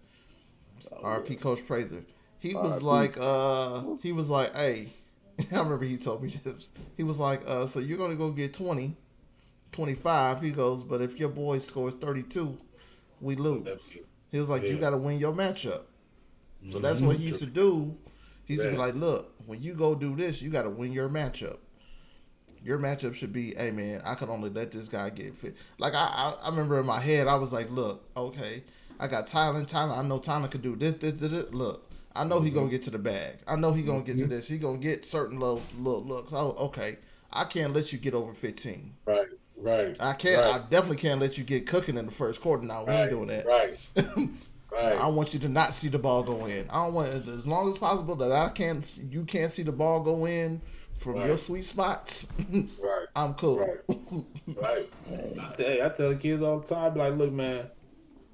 RP Coach Prather. He was like, hey, I remember he told me this. He was like, so you're going to go get 20, 25. He goes, but if your boy scores 32, we lose. He was like, you got to win your matchup. So that's what he used to do. He used to be like, look, when you go do this, you got to win your matchup. Your matchup should be, hey, man, I can only let this guy get fit. Like, I remember in my head, I was like, look, okay, I got Tyler. I know Tyler could do this. Look, I know he's going to get to the bag. I know he's going to get to this. He's going to get certain little looks. Oh, okay, I can't let you get over 15. Right. I definitely can't let you get cooking in the first quarter. Now, we ain't doing that. Right. I want you to not see the ball go in. I don't want, as long as possible, that you can't see the ball go in from your sweet spots. Right. I'm cool. Right. I tell the kids all the time, like, look, man,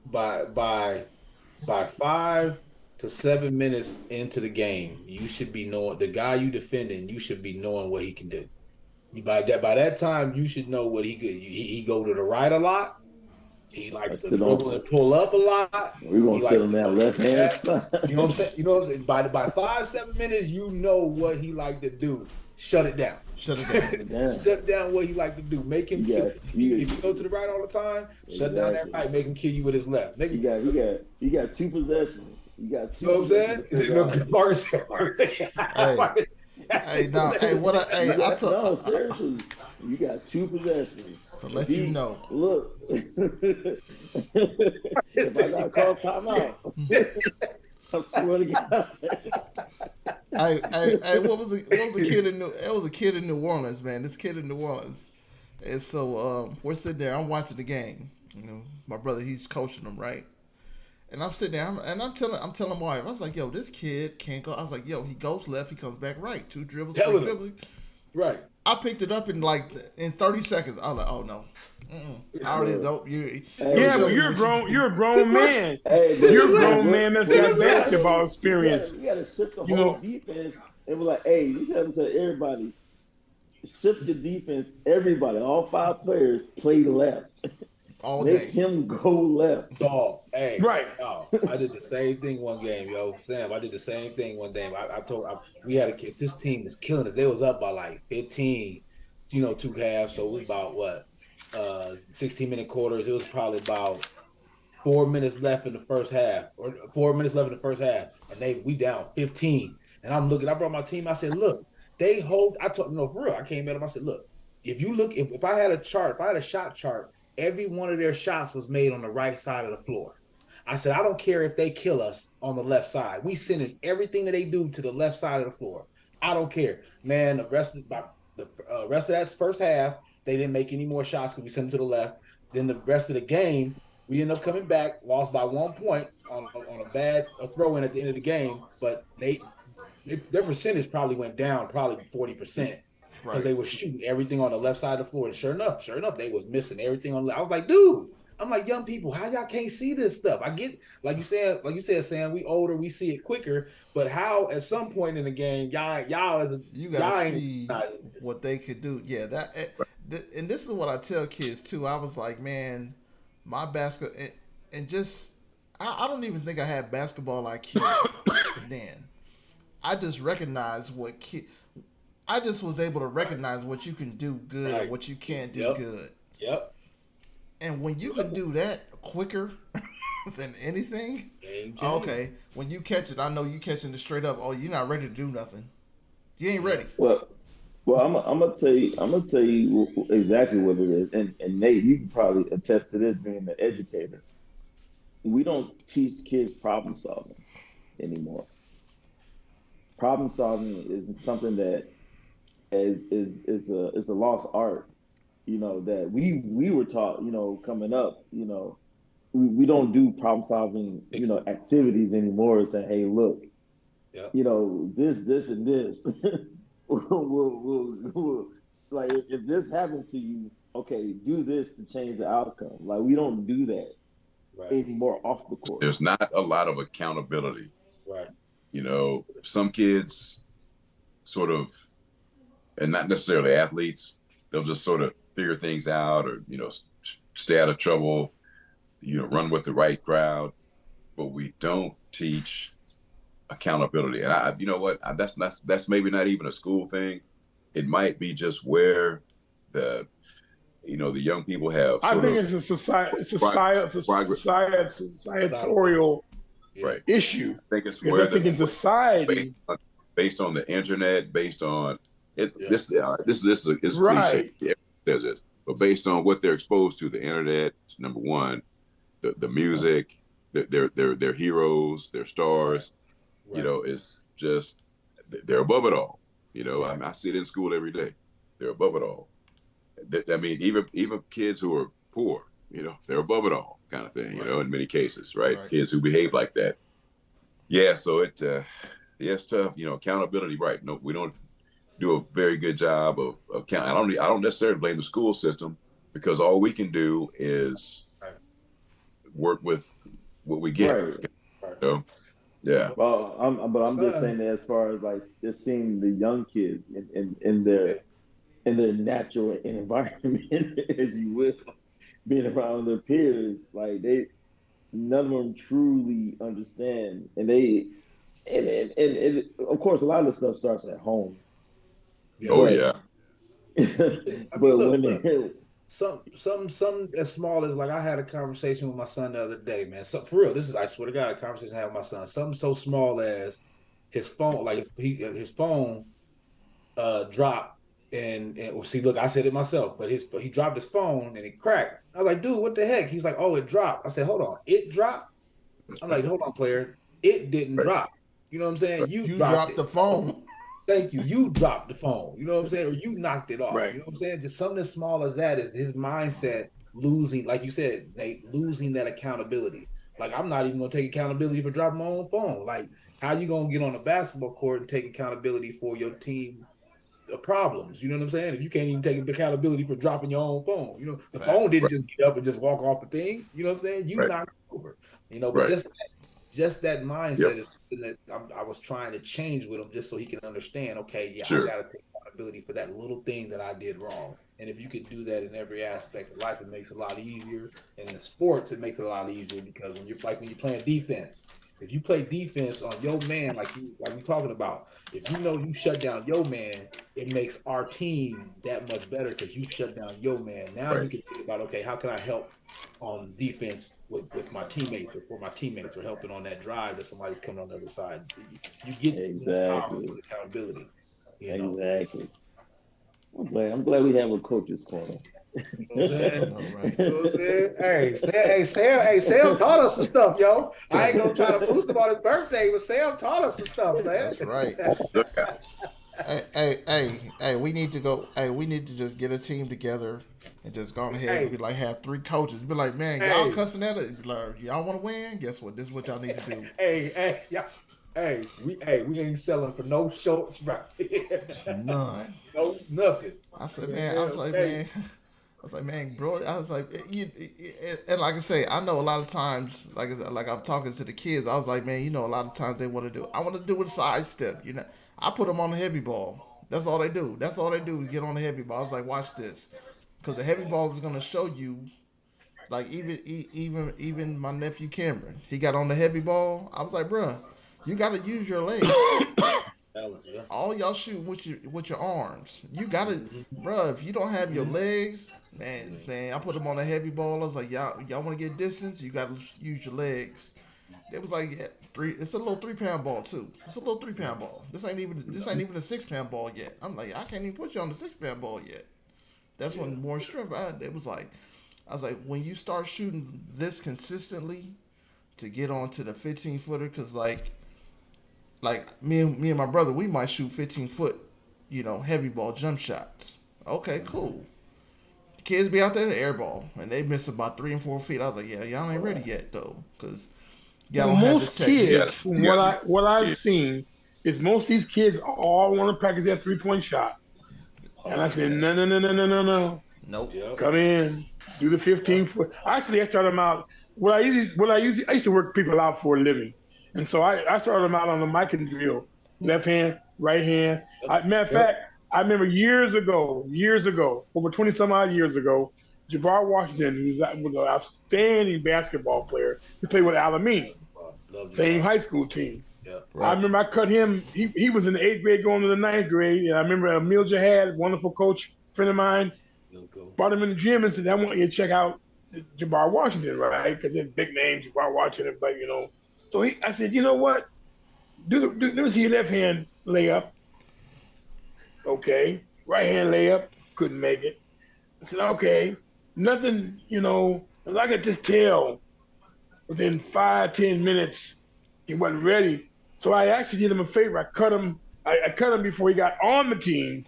by 5 to 7 minutes into the game, you should be knowing the guy you defending. You should be knowing what he can do. By that time, you should know what he could. He go to the right a lot. He likes to dribble and pull up a lot. We're gonna sit on that left hand side. You know what I'm saying? You know what I'm saying? By 5-7 minutes, you know what he like to do. Shut it down. Shut down what he like to do. Make him kill. If you go to the right all the time, shut down that right. Make him kill you with his left. You got 2 possessions. You got 2. You know what I'm saying? I tell seriously, you got 2 possessions. So let you know. Look, if I got to call timeout, I swear to God. What was a kid in it was a kid in New Orleans, man. This kid in New Orleans, and so we're sitting there. I'm watching the game. You know, my brother, he's coaching them, right? And I'm sitting there, I'm telling my wife, I was like, yo, this kid can't go. I was like, yo, he goes left, he comes back right. 2 dribbles, 3 dribbles. Right. I picked it up in 30 seconds. I was like, oh no. I already don't. But you're a grown man. You're a grown man that's got basketball experience. You gotta shift the whole defense and be like, hey, you have to tell everybody, shift the defense. Everybody, all 5 players play left. All Make day. him go left. Oh, hey. Right. Oh, I did the same thing one game, yo. Sam, I did the same thing one game. I told we had a kid. This team was killing us. They was up by like 15, 2 halves. So it was about 16-minute quarters. It was probably about 4 minutes left in the first half, and we down 15. And I brought my team. I said, look, they hold. I told for real. I came at them. I said, look, if you look, if I had a chart, if I had a shot chart. Every one of their shots was made on the right side of the floor. I said, I don't care if they kill us on the left side. We sending everything that they do to the left side of the floor. I don't care. Man, the rest of that first half, they didn't make any more shots because we sent them to the left. Then the rest of the game, we ended up coming back, lost by 1 point on a bad throw-in at the end of the game. But their percentage probably went down, probably 40%. because they were shooting everything on the left side of the floor. And sure enough, they was missing everything on the left. I was like, dude, I'm like, young people, how y'all can't see this stuff? I get, like you said, Sam, we older, we see it quicker. But how at some point in the game, y'all as a you gotta see what they could do. Yeah, and this is what I tell kids too. I was like, man, my basketball and just I don't even think I had basketball IQ then. I just recognized I just was able to recognize what you can do good and what you can't do good. Yep. And when you can do that quicker than anything, okay, when you catch it, I know you catching it straight up. Oh, you're not ready to do nothing. You ain't ready. Well, I'm gonna tell you exactly what it is. And Nate, you can probably attest to this being an educator. We don't teach kids problem solving anymore. Problem solving is something that is a lost art. That we were taught, coming up, we don't do problem solving, activities anymore. Say, hey, look, this and this. we'll, like if this happens to you, okay, do this to change the outcome. Like we don't do that anymore off the court. There's not a lot of accountability. Right. Some kids sort of, and not necessarily athletes, they'll just sort of figure things out or, stay out of trouble, run with the right crowd, but we don't teach accountability. And you know what, that's maybe not even a school thing. It might be just where the young people have. I think it's a societal issue. I think it's where in society, based on the internet, based on it. Yeah. This is right. Cliche. Says it, but based on what they're exposed to, the internet, number one, the music, their heroes, their stars, it's just they're above it all. I see it in school every day. They're above it all. I mean, even kids who are poor, they're above it all, kind of thing. In many cases, right? Kids who behave like that. Yeah, so it's tough. Accountability, right? No, we don't do a very good job of count. I don't necessarily blame the school system because all we can do is work with what we get. Right. Yeah. Well, I'm just saying that as far as like just seeing the young kids in their natural environment, as you will, being around their peers, like none of them truly understand, and of course a lot of the stuff starts at home. Yeah. But look, something as small as, like, I had a conversation with my son the other day, man. So for real, I swear to God, a conversation I had with my son. Something so small as his phone, like his phone dropped, and see, look, I said it myself, but he dropped his phone and it cracked. I was like, dude, what the heck? He's like, oh, it dropped. I said, hold on, it dropped? I'm like, hold on, player, it didn't drop. You know what I'm saying? You dropped the phone. Thank you. You dropped the phone. You know what I'm saying? Or you knocked it off. Right. You know what I'm saying? Just something as small as that is his mindset losing, like you said, Nate, losing that accountability. Like, I'm not even going to take accountability for dropping my own phone. Like, how you going to get on a basketball court and take accountability for your team problems? You know what I'm saying? If you can't even take accountability for dropping your own phone. The phone didn't just get up and just walk off the thing. You know what I'm saying? You knocked it over. But just that mindset is something that I was trying to change with him, just so he can understand, okay, I got to take accountability for that little thing that I did wrong. And if you could do that in every aspect of life, it makes it a lot easier. And in sports, it makes it a lot easier because when you're playing defense, if you play defense on your man, like we talking about, if you shut down your man, it makes our team that much better because you shut down your man. Now you can think about, okay, how can I help on defense with my teammates or for my teammates, or helping on that drive that somebody's coming on the other side. You get power with accountability. Exactly. I'm glad we have a coach's corner. Sam taught us some stuff, yo. I ain't gonna try to boost him on his birthday, but Sam taught us some stuff, man. That's right. Hey, we need to go. Hey, we need to just get a team together and just go ahead and be like, have 3 coaches. Be like, man, y'all cussing at it. Like, y'all want to win? Guess what? This is what y'all need to do. We ain't selling for no shorts right here. None. No nothing. I said, man, I was like, man, bro. I was like, and like I say, I know a lot of times, like I'm talking to the kids. I was like, man, a lot of times they want to do. I want to do with side step. I put them on the heavy ball. That's all they do. That's all they do is get on the heavy ball. I was like, watch this, because the heavy ball is gonna show you. Like even my nephew Cameron, he got on the heavy ball. I was like, bruh, you got to use your legs. All y'all shoot with your arms. You gotta, bruh. If you don't have your legs, man, I put them on a heavy ball. I was like, y'all want to get distance? You gotta use your legs. It was like It's a little 3-pound ball too. It's a little 3-pound ball. This ain't even a 6-pound ball yet. I'm like, I can't even put you on the 6-pound ball yet. That's when more strength. I was like, when you start shooting this consistently to get onto the 15-footer, because like me and my brother, we might shoot 15-foot, heavy ball jump shots. Okay, cool. The kids be out there in the air ball, and they miss about 3 and 4 feet. I was like, yeah, y'all ain't ready yet though, because most kids, what I've seen is most of these kids all want to practice that 3-point shot, and I said, no. Nope. Come in, do the 15-foot. Actually, I started them out. I used to work people out for a living, and so I started them out on the mic and drill, left hand, right hand. Matter of fact, I remember years ago, over 20 some odd years ago, Jabbar Washington, who was an outstanding basketball player, he played with Alameda, same high school team. Yeah. Right. I remember I cut him. He was in the 8th grade going to the 9th grade, and I remember Emil Jahad, wonderful coach, friend of mine, brought him in the gym and said, I want you to check out Jabbar Washington, right? Because it's a big name, Jabbar Washington, but So I said, you know what? Do let me see your left hand layup. Okay. Right hand layup, couldn't make it. I said, okay. Nothing, I could just tell within 5-10 minutes he wasn't ready. So I actually did him a favor. I cut him before he got on the team.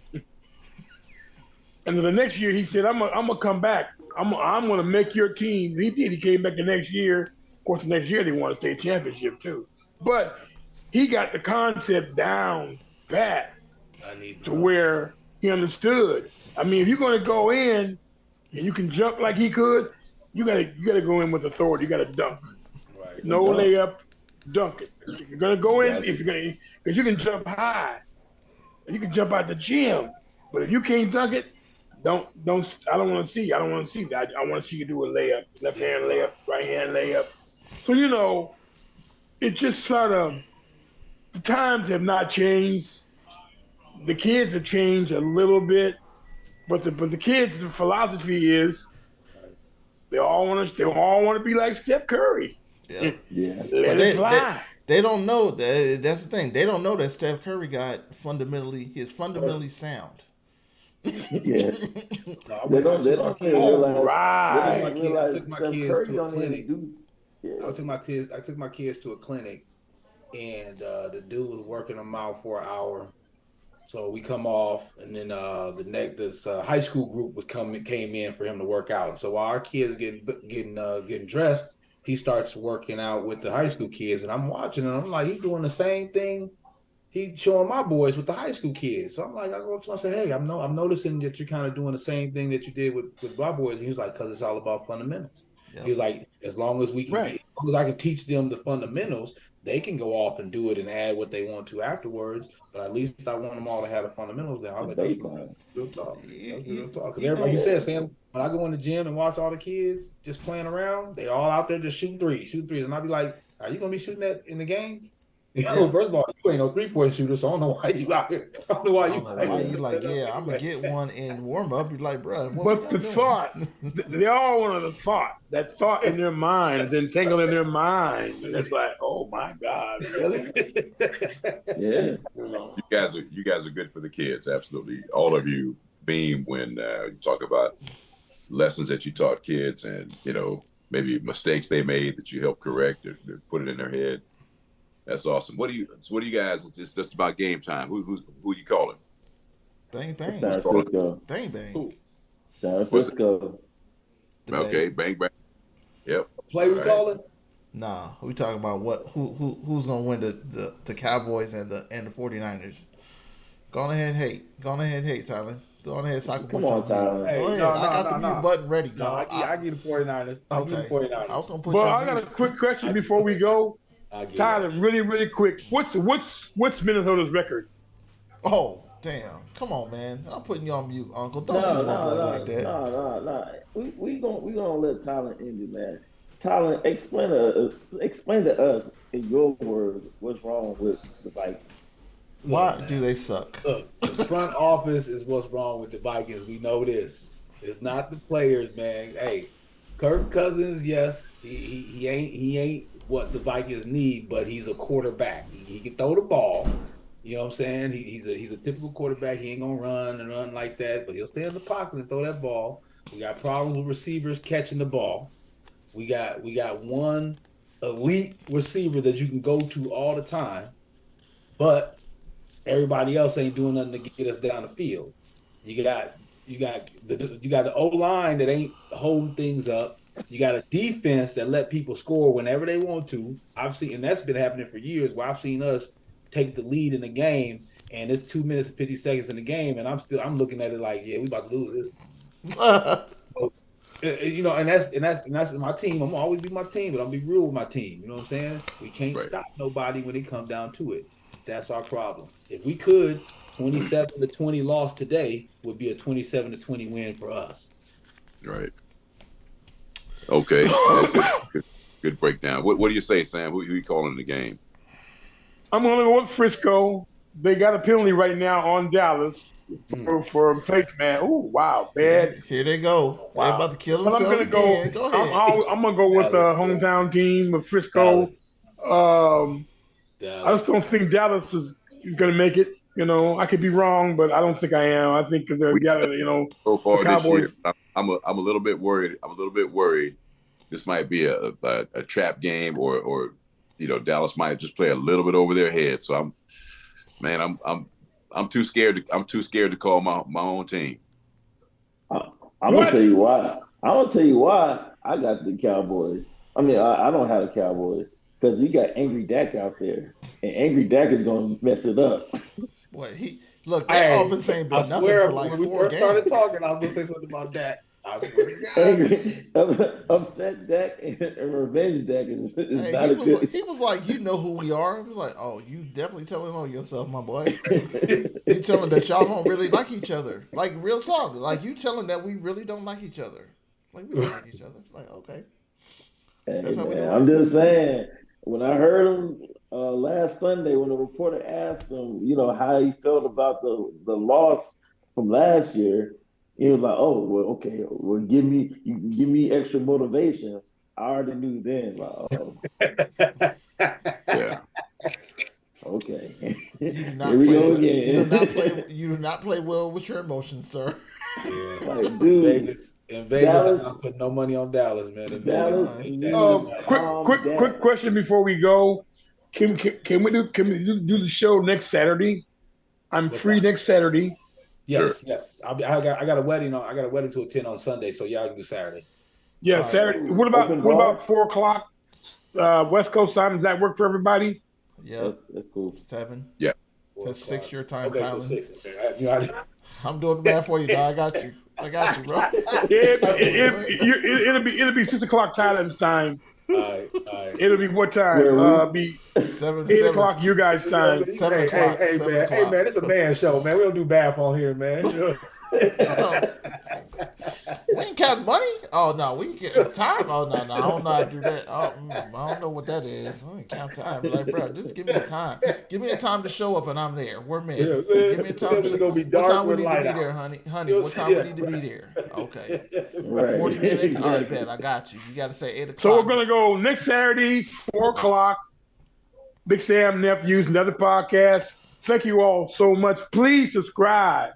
And then the next year he said, I'm gonna come back. I'm gonna make your team. He did. He came back the next year. Of course, the next year they won a state championship too. But he got the concept down pat to where he understood. I mean, if you're gonna go in and you can jump like he could, you gotta go in with authority. You gotta dunk. Right. No layup, dunk it. If you're gonna go in, because you can jump high, you can jump out the gym. But if you can't dunk it, don't. I don't want to see. I don't want to see that. I want to see you do a layup, left hand layup, right hand layup. So it just sort of, the times have not changed. The kids have changed a little bit, but the kids' philosophy is they all want to be like Steph Curry. Yeah. Let it fly. They don't know that. That's the thing. They don't know that Steph Curry fundamentally sound. Yeah. They don't realize. Right. They don't realize I took my Steph kids Curry to a don't even clinic. do. Yeah. I took my kids to a clinic, and the dude was working them out for an hour. So we come off, and then this high school group came in for him to work out. So while our kids getting dressed, he starts working out with the high school kids, and I'm watching, and I'm like, he's doing the same thing he showing my boys with the high school kids. So I'm like, I go up to him and say, hey, I'm noticing that you're kind of doing the same thing that you did with my boys. And he was like, because it's all about fundamentals. Yep. He was like, as long as I can teach them the fundamentals, they can go off and do it and add what they want to afterwards. But at least I want them all to have the fundamentals down. Like, that's real talk. That's real talk. Because everybody, you said, Sam, when I go in the gym and watch all the kids just playing around, they all out there just shooting threes. And I'll be like, are you going to be shooting that in the game? First of all, you ain't no 3-point shooter, so I don't know why you out here. I don't know why you like, yeah, I'm gonna get one in warm up. You're like, bro. But the thought, they all want the thought. That thought in their minds, entangled in their mind, and it's like, oh my God, really? Yeah. You guys are good for the kids, absolutely. All of you beam when you talk about lessons that you taught kids, and maybe mistakes they made that you helped correct or put it in their head. That's awesome. What do you guys? It's just about game time. Who you calling? Bang bang. San Francisco. Bang bang. Who? San Francisco. Okay, bang bang. Yep. Play we calling? Nah, we talking about who's gonna win the Cowboys and the 49ers. Go on ahead and hate. Tyler. Go ahead, so I can Come put you on, on Tyler. Hey, Go ahead. no, I got the mute button ready, dog. I give the 49ers. I give the 49ers. I was gonna put Well, you on I got mute. a quick question before we go. Tyler, really quick. What's Minnesota's record? Oh, damn. Come on, man. I'm putting you on mute, Uncle. Don't do my boy like that. No. We gonna let Tyler end it, man. Tyler, explain to us in your words what's wrong with the Vikings. Why do they suck? Look, the front office is what's wrong with the Vikings. We know this. It's not the players, man. Hey, Kirk Cousins, yes, he ain't what the Vikings need, but he's a quarterback. He can throw the ball. You know what I'm saying? He's a typical quarterback. He ain't gonna run and run like that, but he'll stay in the pocket and throw that ball. We got problems with receivers catching the ball. We got one elite receiver that you can go to all the time, but everybody else ain't doing nothing to get us down the field. You got the O-line that ain't holding things up. You got a defense that let people score whenever they want to. I've seen, and that's been happening for years, where I've seen us take the lead in the game, and it's 2 minutes and 50 seconds in the game, and I'm looking at it like, yeah, we about to lose it. You know, and that's my team. I'm gonna always be my team, but I'm gonna be real with my team. You know what I'm saying? We can't stop nobody when it comes down to it. That's our problem. If we could, 27-20 loss today would be a 27-20 win for us. Right. Okay. Good breakdown. What do you say, Sam? Who you calling the game? I'm going to go with Frisco. They got a penalty right now on Dallas for placement. Oh, wow, bad. Here they go. Wow. They're about to kill themselves. I'm going to go ahead. I'm going to go with the hometown team of Frisco. I just don't think Dallas is going to make it. You know, I could be wrong, but I don't think I am. I think they're, so far the Cowboys. This year, I'm a little bit worried. This might be a trap game, or Dallas might just play a little bit over their head. So I'm too scared. I'm too scared to call my own team. I'm gonna tell you why. I got the Cowboys. I mean, I don't have the Cowboys because we got Angry Dak out there, and Angry Dak is gonna mess it up. What they all been saying but nothing for like 4 games. When we first started talking, I was gonna say something about Dak. I swear to God. Upset Dak and revenge Dak is not a good. He was like, you know who we are. He was like, oh, you definitely telling on yourself, my boy. You telling that y'all don't really like each other. Like, real talk. Like, you telling that we really don't like each other. Like, we don't like each other. Like, okay. That's how we do it. I'm just saying, when I heard him last Sunday, when the reporter asked him, how he felt about the loss from last year, he was like, "Oh, well, okay. Well, give me extra motivation." I already knew then. Like, yeah. Okay. You do not play well with your emotions, sir. Yeah. Like, dude, in Vegas, I'm not putting no money on Dallas, man. Quick question before we go. Can we do the show next Saturday? I'm free next Saturday. Yes, sure. Yes. I got a wedding to attend on Sunday, so y'all can do Saturday. Yeah, Saturday. What about 4:00 West Coast time? Does that work for everybody? Yeah, that's cool. 7. Yeah. That's 6 your time, okay, Tyler. So 6. Okay. I'm doing the math for you, dog. I got you, bro. Yeah, it'll be 6 o'clock Thailand's time. All right. It'll be what time? Be 8 o'clock you guys' time. 7 o'clock. Hey, man, it's a man show, man. We don't do bath on here, man. We ain't counting money? Oh, no. We get time? Oh, no. I don't know how to do that. Oh, I don't know what that is. I ain't count time. Like, bro, just give me a time. Give me a time to show up, and I'm there. We're men. Yeah, give me a time. It's going to be dark. What time we need to be out. there, honey? What time we need to be there? Okay. Right. 40 minutes? All right, Ben, I got you. You got to say 8 o'clock. So we're going to go next Saturday, 4 o'clock. Big Sam, Nephews, another podcast. Thank you all so much. Please subscribe.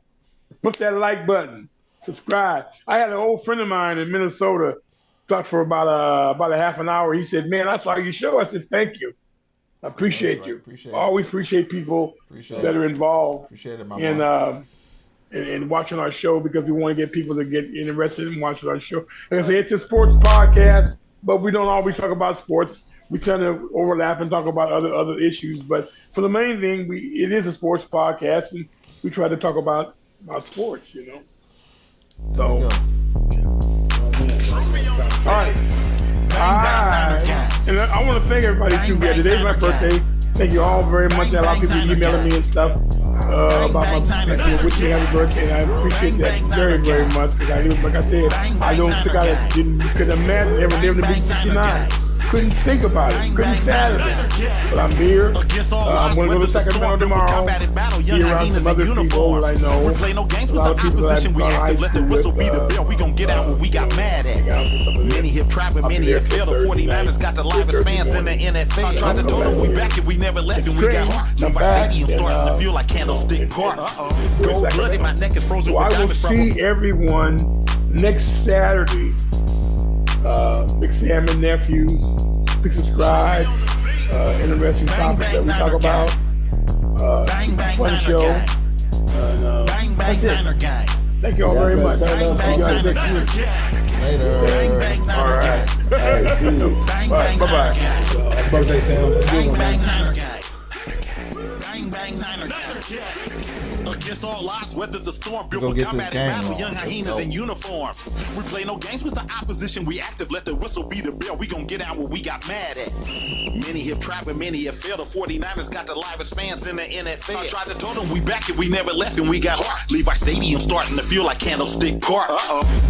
Push that like button. Subscribe. I had an old friend of mine in Minnesota talk for about a half an hour. He said, "Man, I saw your show." I said, "Thank you. I appreciate you. Always appreciate people that are involved in watching our show, because we want to get people to get interested in watching our show. Like I say, it's a sports podcast, but we don't always talk about sports. We tend to overlap and talk about other issues. But for the main thing, it is a sports podcast, and we try to talk about about sports, you know. So, all right. And I want to thank everybody too. Yeah, today's my birthday. Thank you all very much. I have a lot of people emailing me and stuff about my wish me happy birthday. And I appreciate that very, very much because I knew, like I said, I don't think I could imagine ever living to be 69. Couldn't think about it. Couldn't fathom it. But I'm here. I'm going to go to Sacramento tomorrow. Be around some other people that I know. A lot of people that I've gone to high school with. We gon' get out what we got mad at. Many have tried, but many have failed. The 49ers got the livest fans in the NFL. Tried to do them, we back and we never left and we got heart. Levi Stadium starting to feel like Candlestick Park. Gold blooded, my neck is frozen with diamonds. I will see everyone next Saturday. Big Sam and Nephews. Please subscribe. Interesting topics that we talk about. Fun show. That's it. Thank you all very much. See you guys next week. Later. All right. Bye-bye. Birthday, Sam. Good one, man. Against all odds, weather the storm, built for combat and battle, young hyenas in uniform. We play no games with the opposition, we active, let the whistle be the bell, we gon' get out what we got mad at. Many have tried, but many have failed. The 49ers got the livest fans in the NFL. I tried to tell them we back and we never left and we got heart. Levi Stadium starting to feel like Candlestick Park.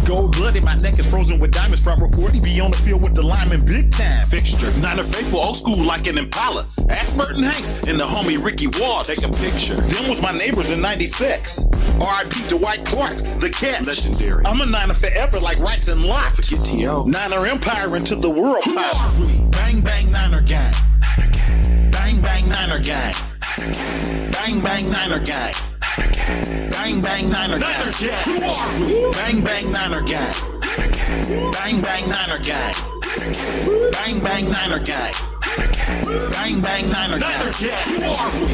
Gold blooded, my neck is frozen with diamonds. Front row 40 be on the field with the lineman, big time fixture. Niner faithful, old school like an Impala. Ask Burton Hanks and the homie Ricky Wall, take a picture. Them was my neighbors in 96. R.I.P. Dwight Clark, the catch. Legendary. I'm a Niner forever like Rice and Locke. Forget T.O. Niner Empire into the world power. Bang, bang, Niner gang. Bang, bang, Niner gang. Bang, bang, Niner gang. Bang, bang, Niner gang. Who are we? Bang, bang, Niner gang. Bang, bang, Niner gang. Bang, bang, Niner gang. Bang, bang, Niner gang. Who are we?